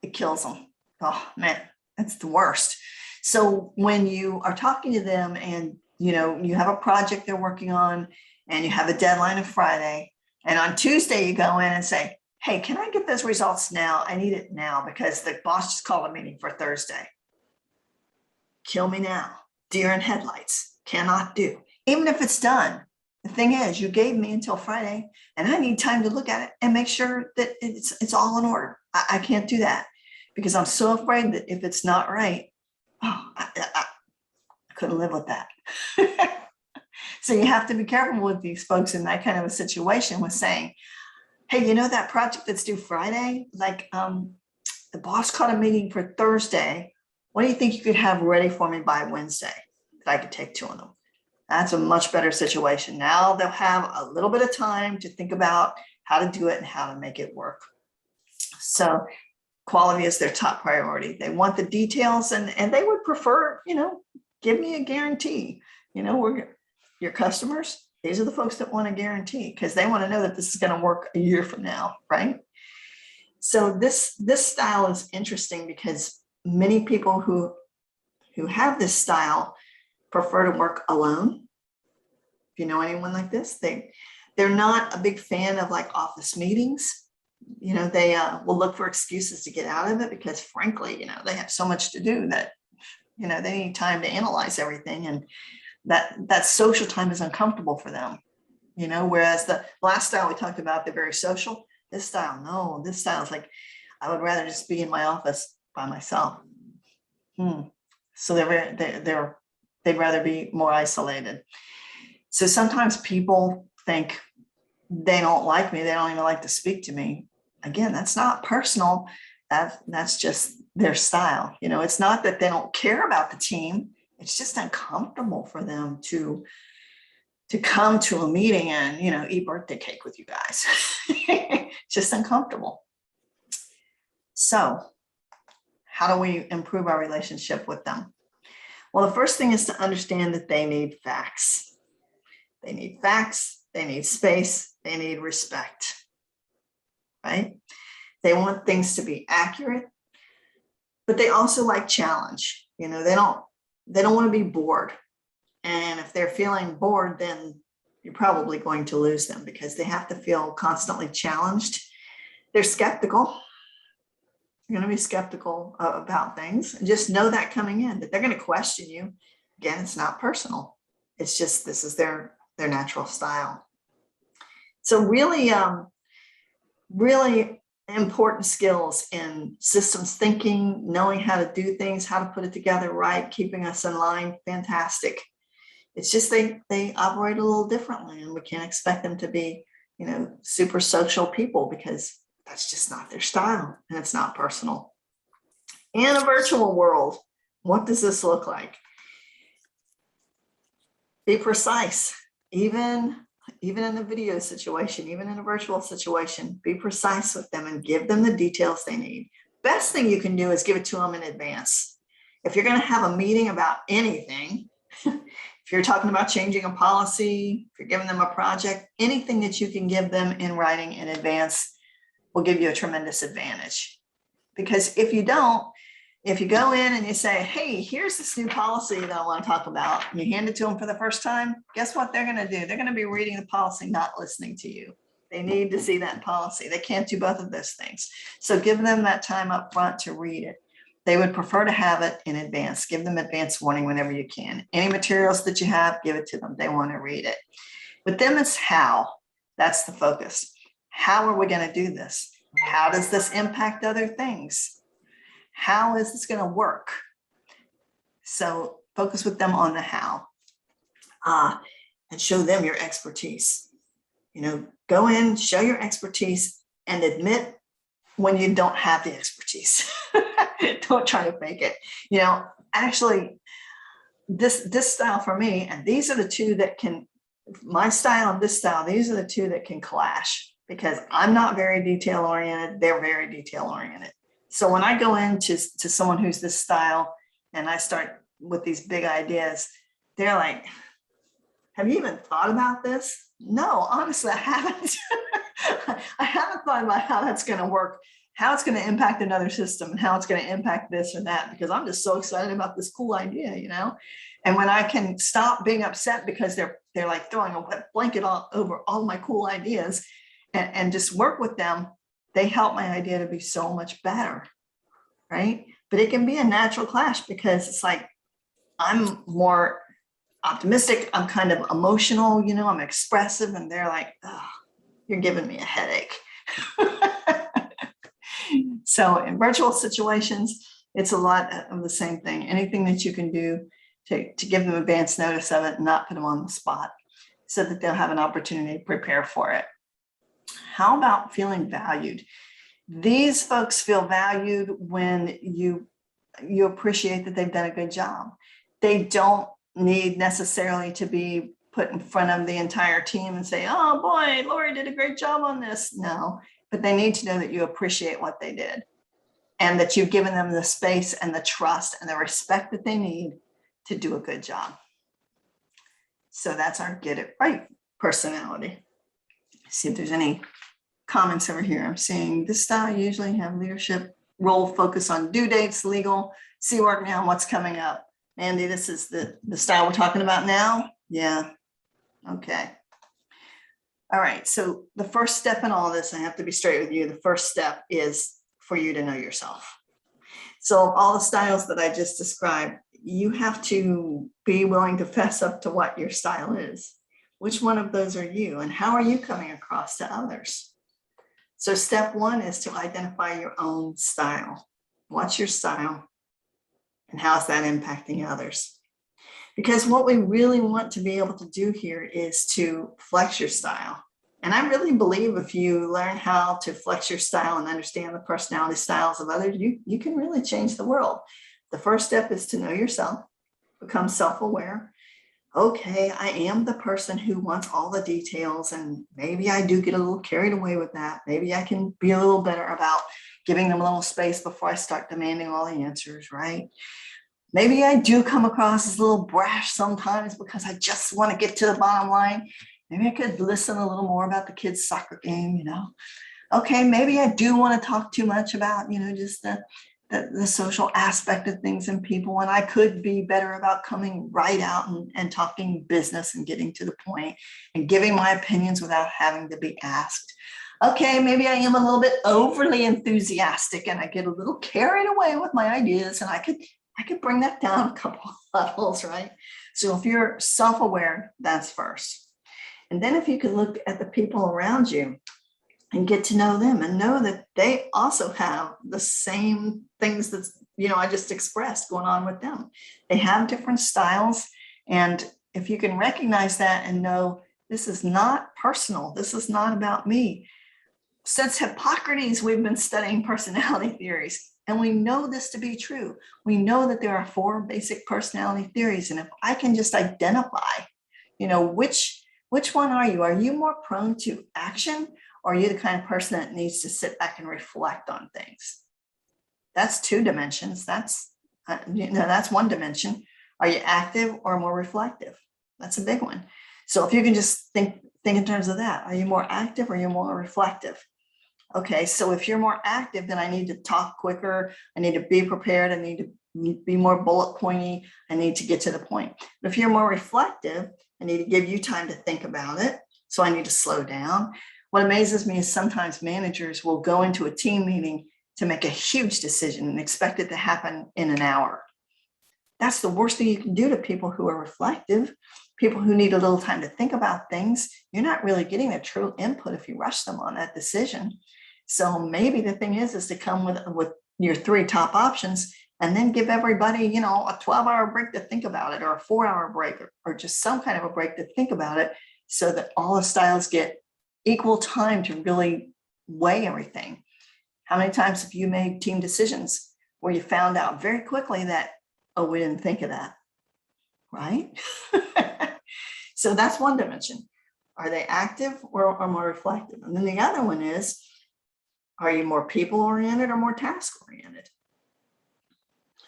it kills them. Oh man, that's the worst. So when you are talking to them and you have a project they're working on and you have a deadline of Friday, and on Tuesday you go in and say, hey, can I get those results now? I need it now because the boss just called a meeting for Thursday. Kill me now. Deer in headlights. Cannot do. Even if it's done. The thing is, you gave me until Friday and I need time to look at it and make sure that it's all in order. I can't do that because I'm so afraid that if it's not right, I couldn't live with that. So you have to be careful with these folks in that kind of a situation with saying, hey, that project that's due Friday, like the boss called a meeting for Thursday. What do you think you could have ready for me by Wednesday that I could take to them? That's a much better situation. Now they'll have a little bit of time to think about how to do it and how to make it work. So quality is their top priority. They want the details and they would prefer, give me a guarantee. We're your customers. These are the folks that want a guarantee because they want to know that this is going to work a year from now, right? So this style is interesting because many people who have this style prefer to work alone. If you know anyone like this, they're not a big fan of like office meetings. They will look for excuses to get out of it because frankly, they have so much to do that, they need time to analyze everything. And that social time is uncomfortable for them, whereas the last style we talked about, they're very social. This style, no, this style is like, I would rather just be in my office by myself. So they'd rather be more isolated. So sometimes people think they don't like me. They don't even like to speak to me. Again, that's not personal. That's just their style. It's not that they don't care about the team. It's just uncomfortable for them to come to a meeting and, eat birthday cake with you guys. Just uncomfortable. So how do we improve our relationship with them? Well, the first thing is to understand that they need facts. They need facts, they need space, they need respect, right? They want things to be accurate, but they also like challenge. They don't want to be bored. And if they're feeling bored, then you're probably going to lose them because they have to feel constantly challenged. They're skeptical. You're going to be skeptical about things, and just know that coming in, that they're going to question you. Again, it's not personal. It's just, this is their natural style. So really, really important skills in systems thinking, knowing how to do things, how to put it together right, keeping us in line, fantastic. It's just they operate a little differently, and we can't expect them to be, super social people because that's just not their style and it's not personal. In a virtual world, what does this look like? Be precise, even in a video situation, even in a virtual situation, be precise with them and give them the details they need. Best thing you can do is give it to them in advance. If you're going to have a meeting about anything, if you're talking about changing a policy, if you're giving them a project, anything that you can give them in writing in advance, will give you a tremendous advantage. Because if you don't, if you go in and you say, hey, here's this new policy that I want to talk about, and you hand it to them for the first time, guess what they're going to do? They're going to be reading the policy, not listening to you. They need to see that policy. They can't do both of those things. So give them that time up front to read it. They would prefer to have it in advance. Give them advance warning whenever you can. Any materials that you have, give it to them. They want to read it. With them, it's how. That's the focus. How are we going to do this? How does this impact other things? How is this going to work? So focus with them on the how, and show them your expertise. You know, go in, show your expertise, and admit when you don't have the expertise. Don't try to fake it. You know, actually, this style for me, and these are the two that can, my style and this style, these are the two that can clash, because I'm not very detail oriented. They're very detail oriented. So when I go into someone who's this style and I start with these big ideas, they're like, have you even thought about this? No, honestly, I haven't. I haven't thought about how that's going to work, how it's going to impact another system, and how it's going to impact this or that, because I'm just so excited about this cool idea, you know? And when I can stop being upset because they're like throwing a wet blanket all over all my cool ideas and just work with them, they help my idea to be so much better, right? But it can be a natural clash because it's like, I'm more optimistic, I'm kind of emotional, you know, I'm expressive, and they're like, oh, you're giving me a headache. So in virtual situations, it's a lot of the same thing. Anything that you can do to give them advance notice of it and not put them on the spot so that they'll have an opportunity to prepare for it. How about feeling valued? These folks feel valued when you appreciate that they've done a good job. They don't need necessarily to be put in front of the entire team and say, oh boy, Lori did a great job on this. No, but they need to know that you appreciate what they did and that you've given them the space and the trust and the respect that they need to do a good job. So that's our get it right personality. See if there's any comments over here. I'm seeing this style usually have leadership role focus on due dates, legal, see work now, and what's coming up. Andy, this is the style we're talking about now? Yeah. Okay. All right. So the first step in all this, I have to be straight with you. The first step is for you to know yourself. So all the styles that I just described, you have to be willing to fess up to what your style is. Which one of those are you, and how are you coming across to others? So step one is to identify your own style. What's your style? And how is that impacting others? Because what we really want to be able to do here is to flex your style. And I really believe if you learn how to flex your style and understand the personality styles of others, you can really change the world. The first step is to know yourself, become self-aware. Okay, I am the person who wants all the details, and maybe I do get a little carried away with that. Maybe I can be a little better about giving them a little space before I start demanding all the answers, right? Maybe I do come across as a little brash sometimes because I just want to get to the bottom line. Maybe I could listen a little more about the kids' soccer game, you know? Okay, maybe I do want to talk too much about, you know, just the social aspect of things and people, and I could be better about coming right out and talking business and getting to the point and giving my opinions without having to be asked. Okay, maybe I am a little bit overly enthusiastic and I get a little carried away with my ideas, and I could bring that down a couple of levels, right? So if you're self-aware, that's first. And then if you could look at the people around you and get to know them and know that they also have the same things that, you know, I just expressed going on with them. They have different styles. And if you can recognize that and know this is not personal, this is not about me. Since Hippocrates, we've been studying personality theories, and we know this to be true. We know that there are 4 basic personality theories. And if I can just identify, you know, which one are you? Are you more prone to action? Or are you the kind of person that needs to sit back and reflect on things? That's 2 dimensions. That's, that's 1 dimension. Are you active or more reflective? That's a big one. So if you can just think in terms of that, are you more active or are you more reflective? Okay, so if you're more active, then I need to talk quicker. I need to be prepared. I need to be more bullet pointy. I need to get to the point. But if you're more reflective, I need to give you time to think about it. So I need to slow down. What amazes me is sometimes managers will go into a team meeting to make a huge decision and expect it to happen in an hour. That's the worst thing you can do to people who are reflective, people who need a little time to think about things. You're not really getting a true input if you rush them on that decision. So maybe the thing is to come with your 3 top options and then give everybody, a 12-hour break to think about it, or a 4-hour break, or just some kind of a break to think about it, so that all the styles get equal time to really weigh everything. How many times have you made team decisions where you found out very quickly that, oh, we didn't think of that, right? So that's one dimension. Are they active or more reflective? And then the other one is, are you more people-oriented or more task-oriented?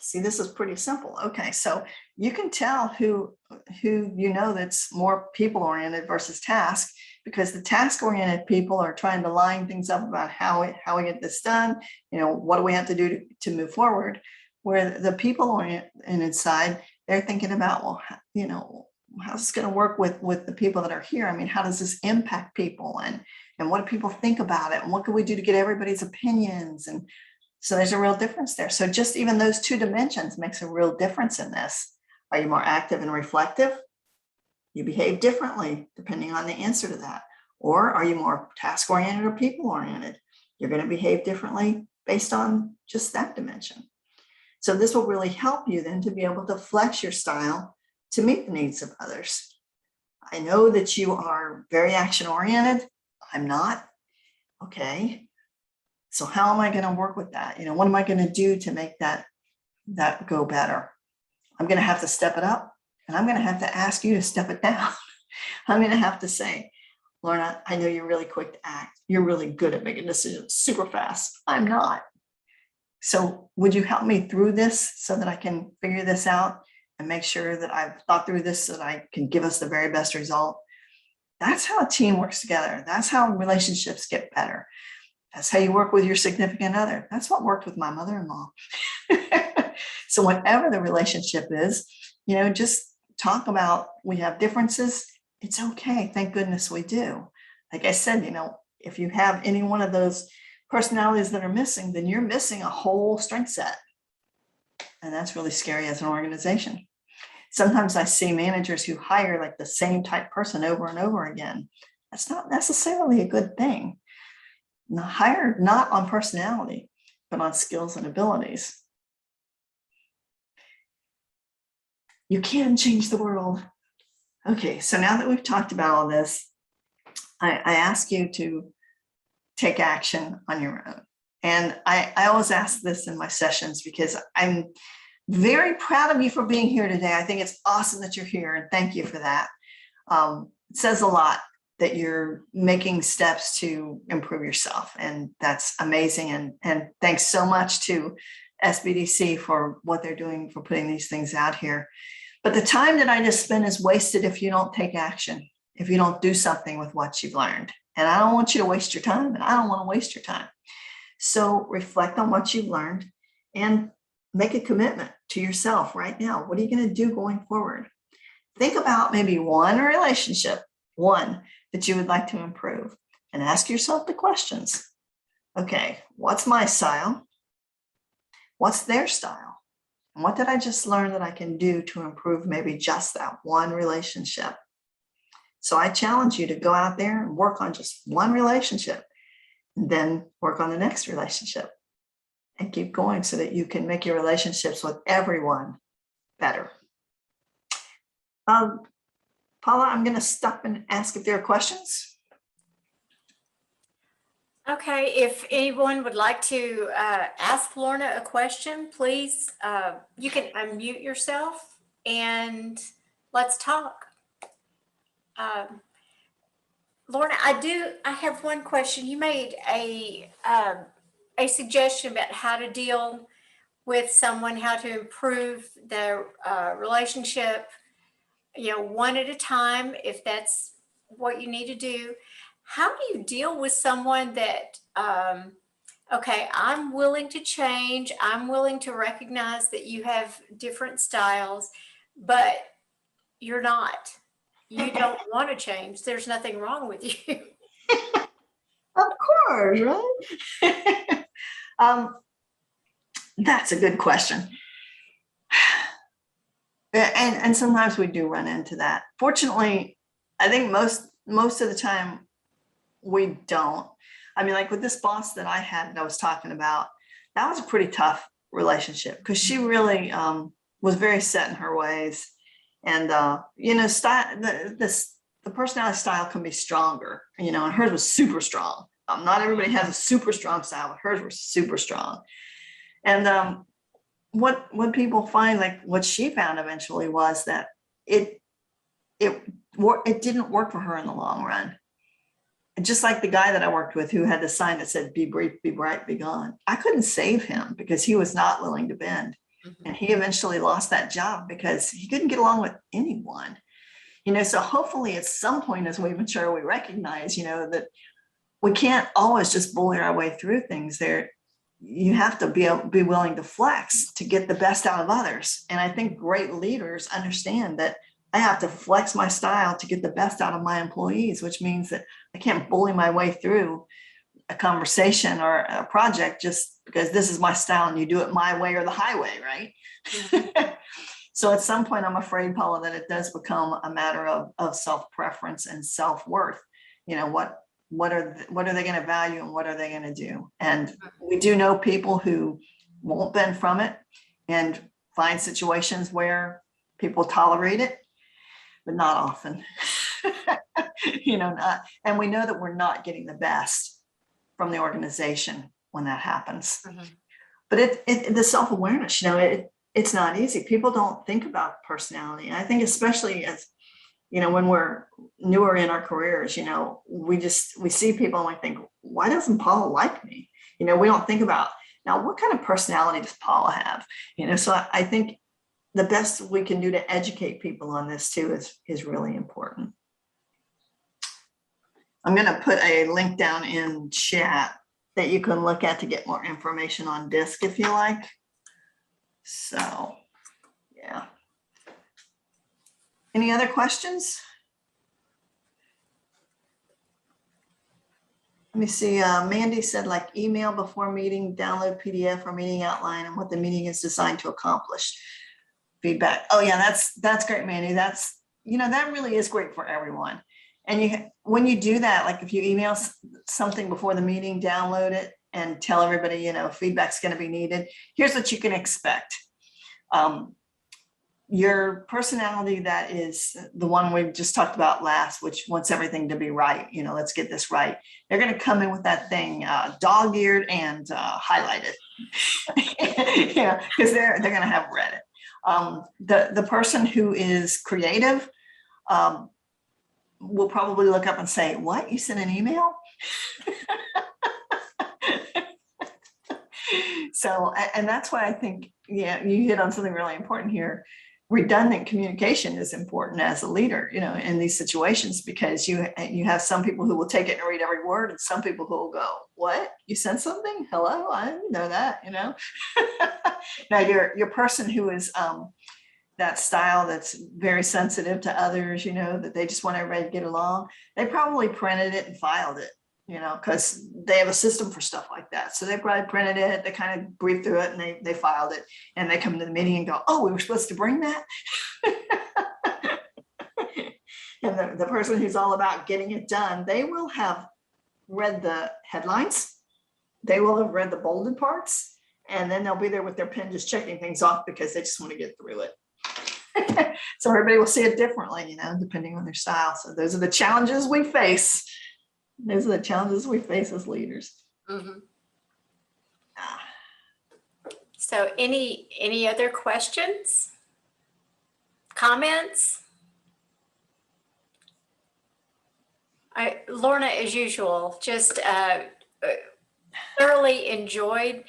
See, this is pretty simple. Okay, so you can tell who that's more people-oriented versus task, because the task-oriented people are trying to line things up about how we get this done, what do we have to do to move forward, where the people-oriented side, they're thinking about, well, how's this going to work with the people that are here? I mean, how does this impact people, and what do people think about it, and what can we do to get everybody's opinions? And so there's a real difference there. So just even those 2 dimensions makes a real difference in this. Are you more active and reflective? You behave differently depending on the answer to that. Or are you more task-oriented or people-oriented? You're going to behave differently based on just that dimension. So this will really help you then to be able to flex your style to meet the needs of others. I know that you are very action-oriented. I'm not. Okay. So how am I going to work with that? What am I going to do to make that go better? I'm going to have to step it up, and I'm going to have to ask you to step it down. I'm going to have to say, Lorna, I know you're really quick to act. You're really good at making decisions super fast. I'm not. So would you help me through this so that I can figure this out and make sure that I've thought through this so that I can give us the very best result? That's how a team works together. That's how relationships get better. That's how you work with your significant other. That's what worked with my mother-in-law. So whatever the relationship is, just talk about, we have differences. It's okay. Thank goodness we do. Like I said, if you have any one of those personalities that are missing, then you're missing a whole strength set. And that's really scary as an organization. Sometimes I see managers who hire like the same type person over and over again. That's not necessarily a good thing. Hire not on personality, but on skills and abilities. You can change the world. Okay, so now that we've talked about all this, I ask you to take action on your own. And I always ask this in my sessions because I'm very proud of you for being here today. I think it's awesome that you're here, and thank you for that. It says a lot that you're making steps to improve yourself, and that's amazing. And thanks so much to SBDC for what they're doing for putting these things out here. But the time that I just spent is wasted if you don't take action, if you don't do something with what you've learned. And I don't want you to waste your time, and I don't want to waste your time. So reflect on what you've learned and make a commitment to yourself right now. What are you going to do going forward? Think about maybe one relationship, that you would like to improve, and ask yourself the questions. Okay, what's my style? What's their style? And what did I just learn that I can do to improve maybe just that one relationship? So I challenge you to go out there and work on just one relationship, and then work on the next relationship, and keep going so that you can make your relationships with everyone better. Paula, I'm going to stop and ask if there are questions. Okay, if anyone would like to ask Lorna a question, please, you can unmute yourself and let's talk. Lorna, I have one question. You made a suggestion about how to deal with someone, how to improve their relationship, one at a time, if that's what you need to do. how do you deal with someone that, okay, I'm willing to change. I'm willing to recognize that you have different styles, but you're not. You don't want to change. There's nothing wrong with you. Of course, right? That's a good question. And sometimes we do run into that. Fortunately, I think most of the time we don't. I mean, like with this boss that I had that I was talking about, that was a pretty tough relationship because she really was very set in her ways. And style the personality style can be stronger, and hers was super strong. Not everybody has a super strong style, but hers was super strong. And what people find, like what she found eventually, was that it didn't work for her in the long run. And just like the guy that I worked with who had the sign that said, "Be brief, be bright, be gone." I couldn't save him because he was not willing to bend. And he eventually lost that job because he couldn't get along with anyone. So hopefully at some point as we mature, we recognize, that we can't always just bully our way through things. You have to be willing to flex to get the best out of others. And I think great leaders understand that I have to flex my style to get the best out of my employees, which means that I can't bully my way through a conversation or a project just because this is my style and you do it my way or the highway, right? Mm-hmm. So at some point, I'm afraid, Paula, that it does become a matter of self-preference and self-worth. What are they going to value and what are they going to do? And we do know people who won't bend from it and find situations where people tolerate it, but not often. And we know that we're not getting the best from the organization when that happens. Mm-hmm. But the self-awareness, it's not easy. People don't think about personality. And I think especially as, when we're newer in our careers, we see people and we think, why doesn't Paula like me? We don't think about, now, what kind of personality does Paula have? So I think the best we can do to educate people on this too is really important. I'm going to put a link down in chat that you can look at to get more information on DISC if you like. So, yeah. Any other questions? Let me see. Mandy said, like, email before meeting, download PDF or meeting outline and what the meeting is designed to accomplish. Feedback. Oh yeah, that's great, Mandy. That really is great for everyone. And when you do that, like if you email something before the meeting, download it and tell everybody, feedback's going to be needed. Here's what you can expect. Your personality, that is the one we just talked about last, which wants everything to be right. Let's get this right. They're going to come in with that thing dog-eared and highlighted, because they're going to have read it. The person who is creative will probably look up and say, "What? You sent an email?" So, and that's why I think, you hit on something really important here. Redundant communication is important as a leader, in these situations, because you have some people who will take it and read every word, and some people who will go, "What? You sent something? Hello? I didn't know that." Now your person who is that style that's very sensitive to others, that they just want everybody to get along, they probably printed it and filed it, because they have a system for stuff like that. So they probably printed it, they kind of briefed through it, and they filed it, and they come to the meeting and go, "Oh, we were supposed to bring that?" And the person who's all about getting it done, they will have read the headlines, they will have read the bolded parts, and then they'll be there with their pen just checking things off because they just want to get through it. So everybody will see it differently, depending on their style. So those are the challenges we face. Those are the challenges we face as leaders. Mm-hmm. So any other questions? Comments? Lorna, as usual, just thoroughly enjoyed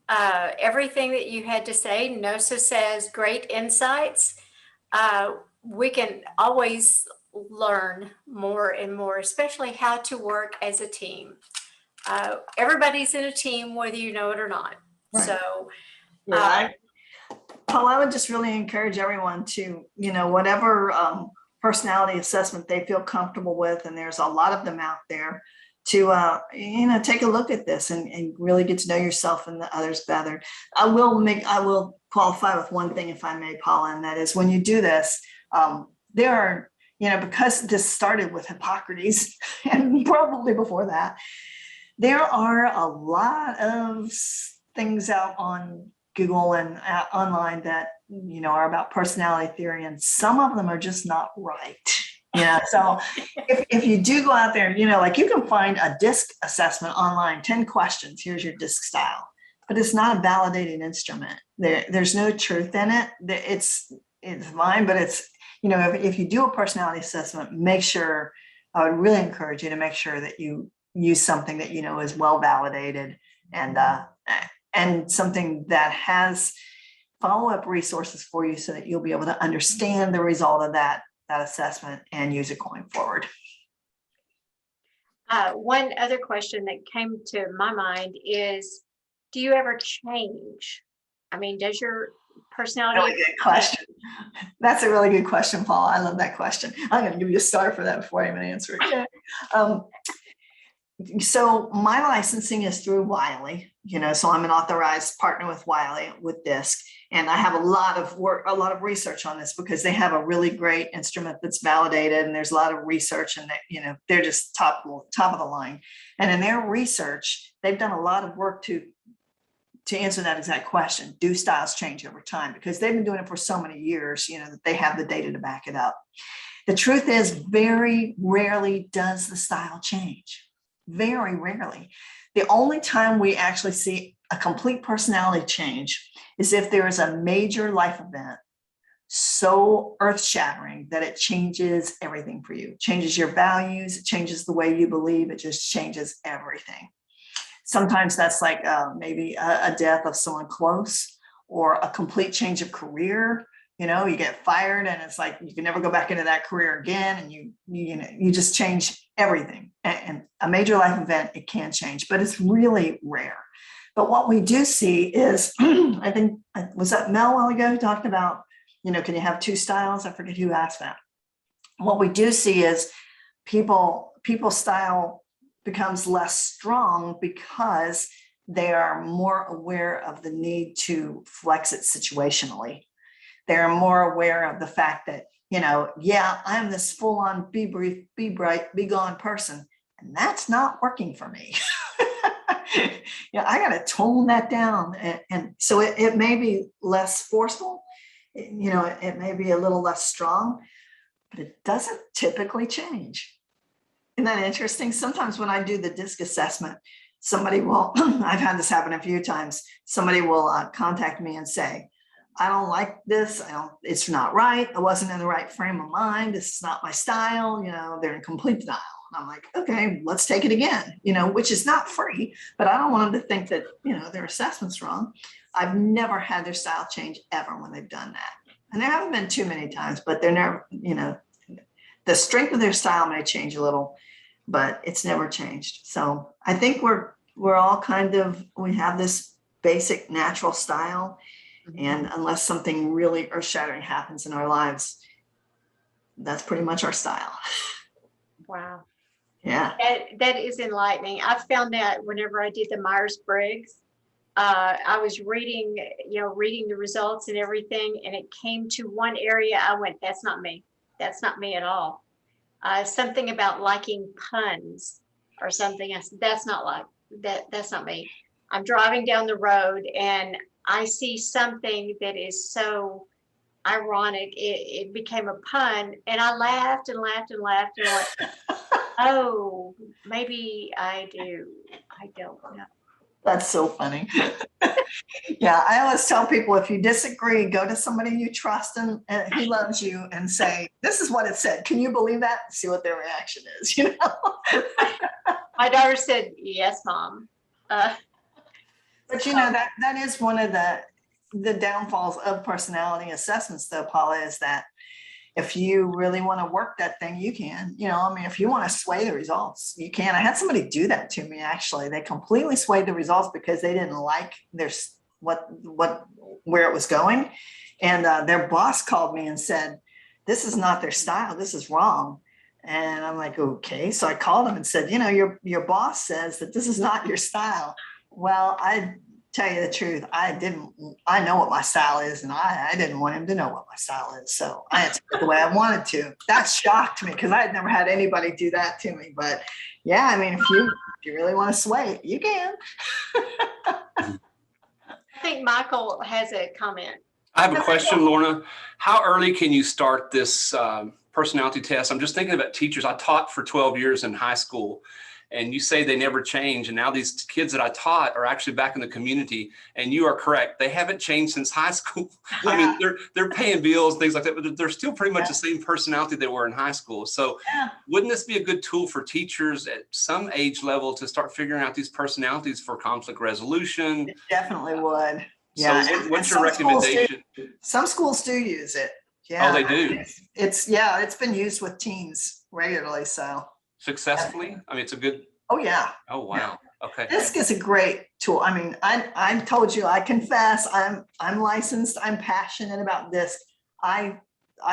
everything that you had to say. NOSA says great insights. We can always learn more and more, especially how to work as a team. Everybody's in a team, whether you know it or not. Right. So, Yeah, Paul, I would just really encourage everyone to, whatever personality assessment they feel comfortable with, and there's a lot of them out there, to, take a look at this and really get to know yourself and the others better. I will qualify with one thing, if I may, Paula, and that is when you do this, there are, because this started with Hippocrates and probably before that, there are a lot of things out on Google and online that, are about personality theory, and some of them are just not right. Yeah. So if you do go out there, like you can find a DISC assessment online, 10 questions, here's your DISC style, but it's not a validated instrument. There's no truth in it. It's fine, but it's, if you do a personality assessment, make sure, I would really encourage you to make sure that you use something that is well validated, and something that has follow-up resources for you so that you'll be able to understand the result of that assessment and use it going forward. one other question that came to my mind is, do you ever change? I mean, does your personality? Really good question. That's a really good question, Paul. I love that question. I'm going to give you a star for that before I even answer it. So my licensing is through Wiley, so I'm an authorized partner with Wiley with DISC. And I have a lot of research on this because they have a really great instrument that's validated, and there's a lot of research, and that, they're just top of the line. And in their research, they've done a lot of work to answer that exact question. Do styles change over time? Because they've been doing it for so many years, that they have the data to back it up. The truth is, very rarely does the style change. Very rarely. The only time we actually see a complete personality change is if there is a major life event so earth-shattering that it changes everything for you. It changes your values, it changes the way you believe, it just changes everything. Sometimes that's like maybe a death of someone close, or a complete change of career. You get fired and it's like you can never go back into that career again, and you just change everything. And a major life event, it can change, but it's really rare. But what we do see is, I think, was that Mel a while ago talked about, can you have two styles? I forget who asked that. What we do see is people's style becomes less strong because they are more aware of the need to flex it situationally. They're more aware of the fact that, yeah, I'm this full-on be brief, be bright, be gone person, and that's not working for me. Yeah, I got to tone that down. And so it may be less forceful, it may be a little less strong, but it doesn't typically change. Isn't that interesting? Sometimes when I do the DISC assessment, somebody will, I've had this happen a few times, somebody will contact me and say, I don't like this. It's not right. I wasn't in the right frame of mind. This is not my style. They're in complete denial. And I'm like, okay, let's take it again, which is not free, but I don't want them to think that, their assessment's wrong. I've never had their style change ever when they've done that. And there haven't been too many times, but they're never, the strength of their style may change a little, but it's never changed. So I think we're all we have this basic natural style. And unless something really earth-shattering happens in our lives, that's pretty much our style. Wow. Yeah. That is enlightening. I found that whenever I did the Myers-Briggs, I was reading the results and everything, and it came to one area. I went, that's not me. That's not me at all. Something about liking puns or something. I said, that's not like that. That's not me. I'm driving down the road and I see something that is so ironic. It became a pun, and I laughed and laughed and laughed and went, oh, maybe I do. I don't know. That's so funny. Yeah, I always tell people, if you disagree, go to somebody you trust and who loves you and say, this is what it said. Can you believe that? See what their reaction is, My daughter said, yes, Mom. But that is one of the downfalls of personality assessments, though, Paula, is that if you really want to work that thing, you can, I mean, if you want to sway the results, you can. I had somebody do that to me, actually. They completely swayed the results because they didn't like where it was going. And their boss called me and said, this is not their style. This is wrong. And I'm like, okay. So I called him and said, your boss says that this is not your style. Well, I tell you the truth, I know what my style is, and I didn't want him to know what my style is. So I answered the way I wanted to. That shocked me because I had never had anybody do that to me. But yeah, I mean, if you really want to sway it, you can. I think Michael has a comment. I have a question, Lorna. How early can you start this personality test? I'm just thinking about teachers. I taught for 12 years in high school, and you say they never change. And now these kids that I taught are actually back in the community. And you are correct. They haven't changed since high school. Yeah. I mean, they're paying bills, things like that, but they're still pretty much the same personality they were in high school. So wouldn't this be a good tool for teachers at some age level to start figuring out these personalities for conflict resolution? It definitely would. So yeah. what's your recommendation? Some schools do use it. Yeah. Oh, they do. It's been used with teens regularly. So successfully? I mean, it's a good. Oh yeah. Oh wow. Yeah. Okay. DISC is a great tool. I mean, I told you, I confess, I'm licensed. I'm passionate about DISC. I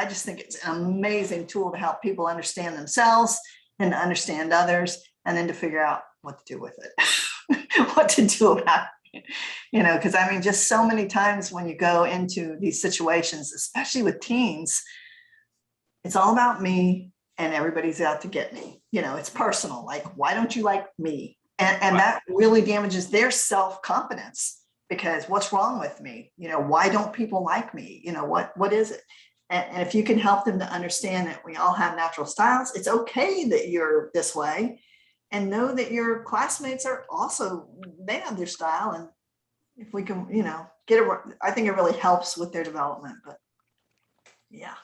just think it's an amazing tool to help people understand themselves and to understand others, and then to figure out what to do with it, what to do about it. Because I mean, just so many times when you go into these situations, especially with teens, it's all about me and everybody's out to get me. It's personal. Like, why don't you like me? And that really damages their self-confidence, because what's wrong with me? Why don't people like me? What is it? And if you can help them to understand that we all have natural styles, it's okay that you're this way. And know that your classmates are also, they have their style. And if we can, get it, I think it really helps with their development. But yeah,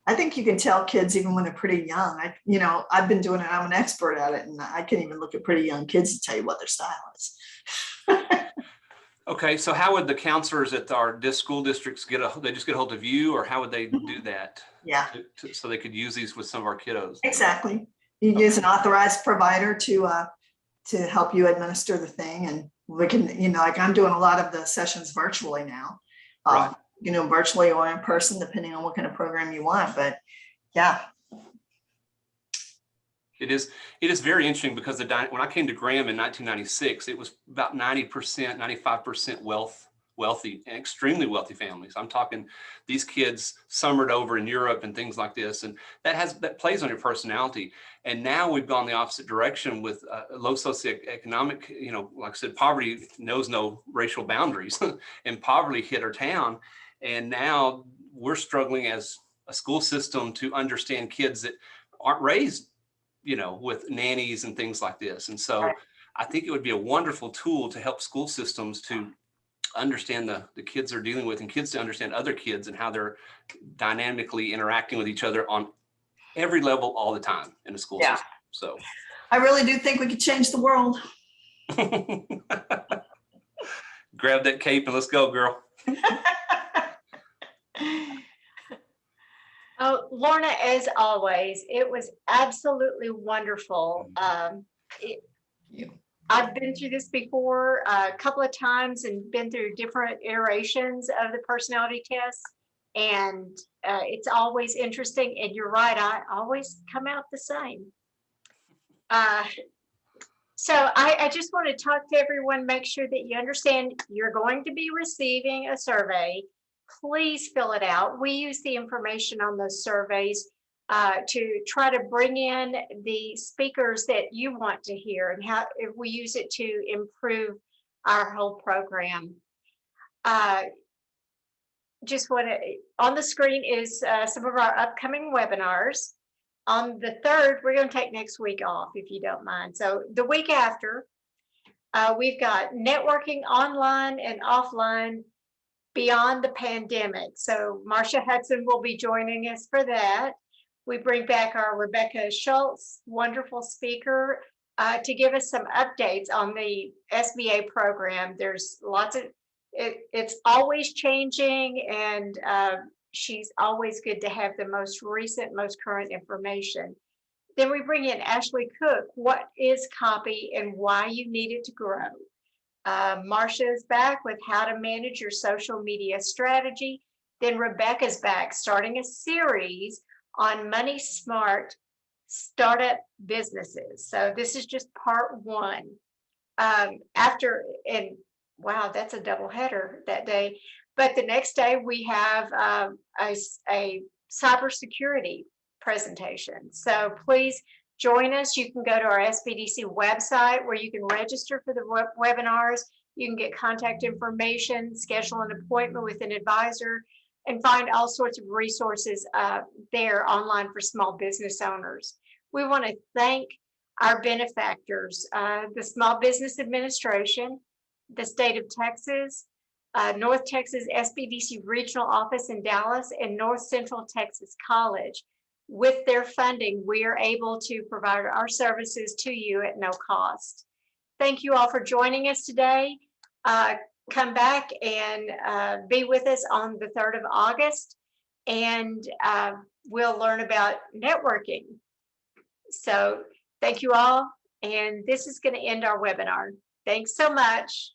I think you can tell kids even when they're pretty young. I've been doing it. I'm an expert at it. And I can even look at pretty young kids to tell you what their style is. Okay. So how would the counselors at our school districts they just get a hold of you, or how would they do that? Yeah. So they could use these with some of our kiddos. Exactly. You use an authorized provider to help you administer the thing. And we can, like I'm doing a lot of the sessions virtually now, right. Virtually or in person, depending on what kind of program you want. But yeah. It is very interesting because when I came to Graham in 1996, it was about 90%, 95% wealthy and extremely wealthy families. I'm talking these kids summered over in Europe and things like this, and that plays on your personality. And now we've gone the opposite direction with low socioeconomic, like I said, poverty knows no racial boundaries, and poverty hit our town. And now we're struggling as a school system to understand kids that aren't raised, with nannies and things like this. And so I think it would be a wonderful tool to help school systems to understand the kids they're dealing with, and kids to understand other kids and how they're dynamically interacting with each other on every level all the time in the school system. So I really do think we could change the world. Grab that cape and let's go, girl. Oh, Lorna, as always, it was absolutely wonderful. I've been through this before a couple of times and been through different iterations of the personality test. And it's always interesting. And you're right, I always come out the same. So I just want to talk to everyone, make sure that you understand you're going to be receiving a survey. Please fill it out. We use the information on those surveys to try to bring in the speakers that you want to hear, and how if we use it to improve our whole program. Just want to, on the screen is some of our upcoming webinars. On the 3rd, we're going to take next week off, if you don't mind. So the week after, we've got networking online and offline beyond the pandemic. So Marcia Hudson will be joining us for that. We bring back our Rebecca Schultz, wonderful speaker, to give us some updates on the SBA program. There's lots of, it's always changing, and she's always good to have the most recent, most current information. Then we bring in Ashley Cook. What is copy and why you need it to grow? Marcia is back with how to manage your social media strategy. Then Rebecca's back starting a series on money smart startup businesses. So this is just part one. And wow, that's a double header that day. But the next day we have a cybersecurity presentation. So please join us. You can go to our SBDC website where you can register for the webinars. You can get contact information, schedule an appointment with an advisor, and find all sorts of resources there online for small business owners. We want to thank our benefactors, the Small Business Administration, the state of Texas, North Texas SBDC Regional Office in Dallas, and North Central Texas College. With their funding, we are able to provide our services to you at no cost. Thank you all for joining us today. Come back and be with us on the 3rd of August, and we'll learn about networking. So thank you all, and this is going to end our webinar. Thanks so much.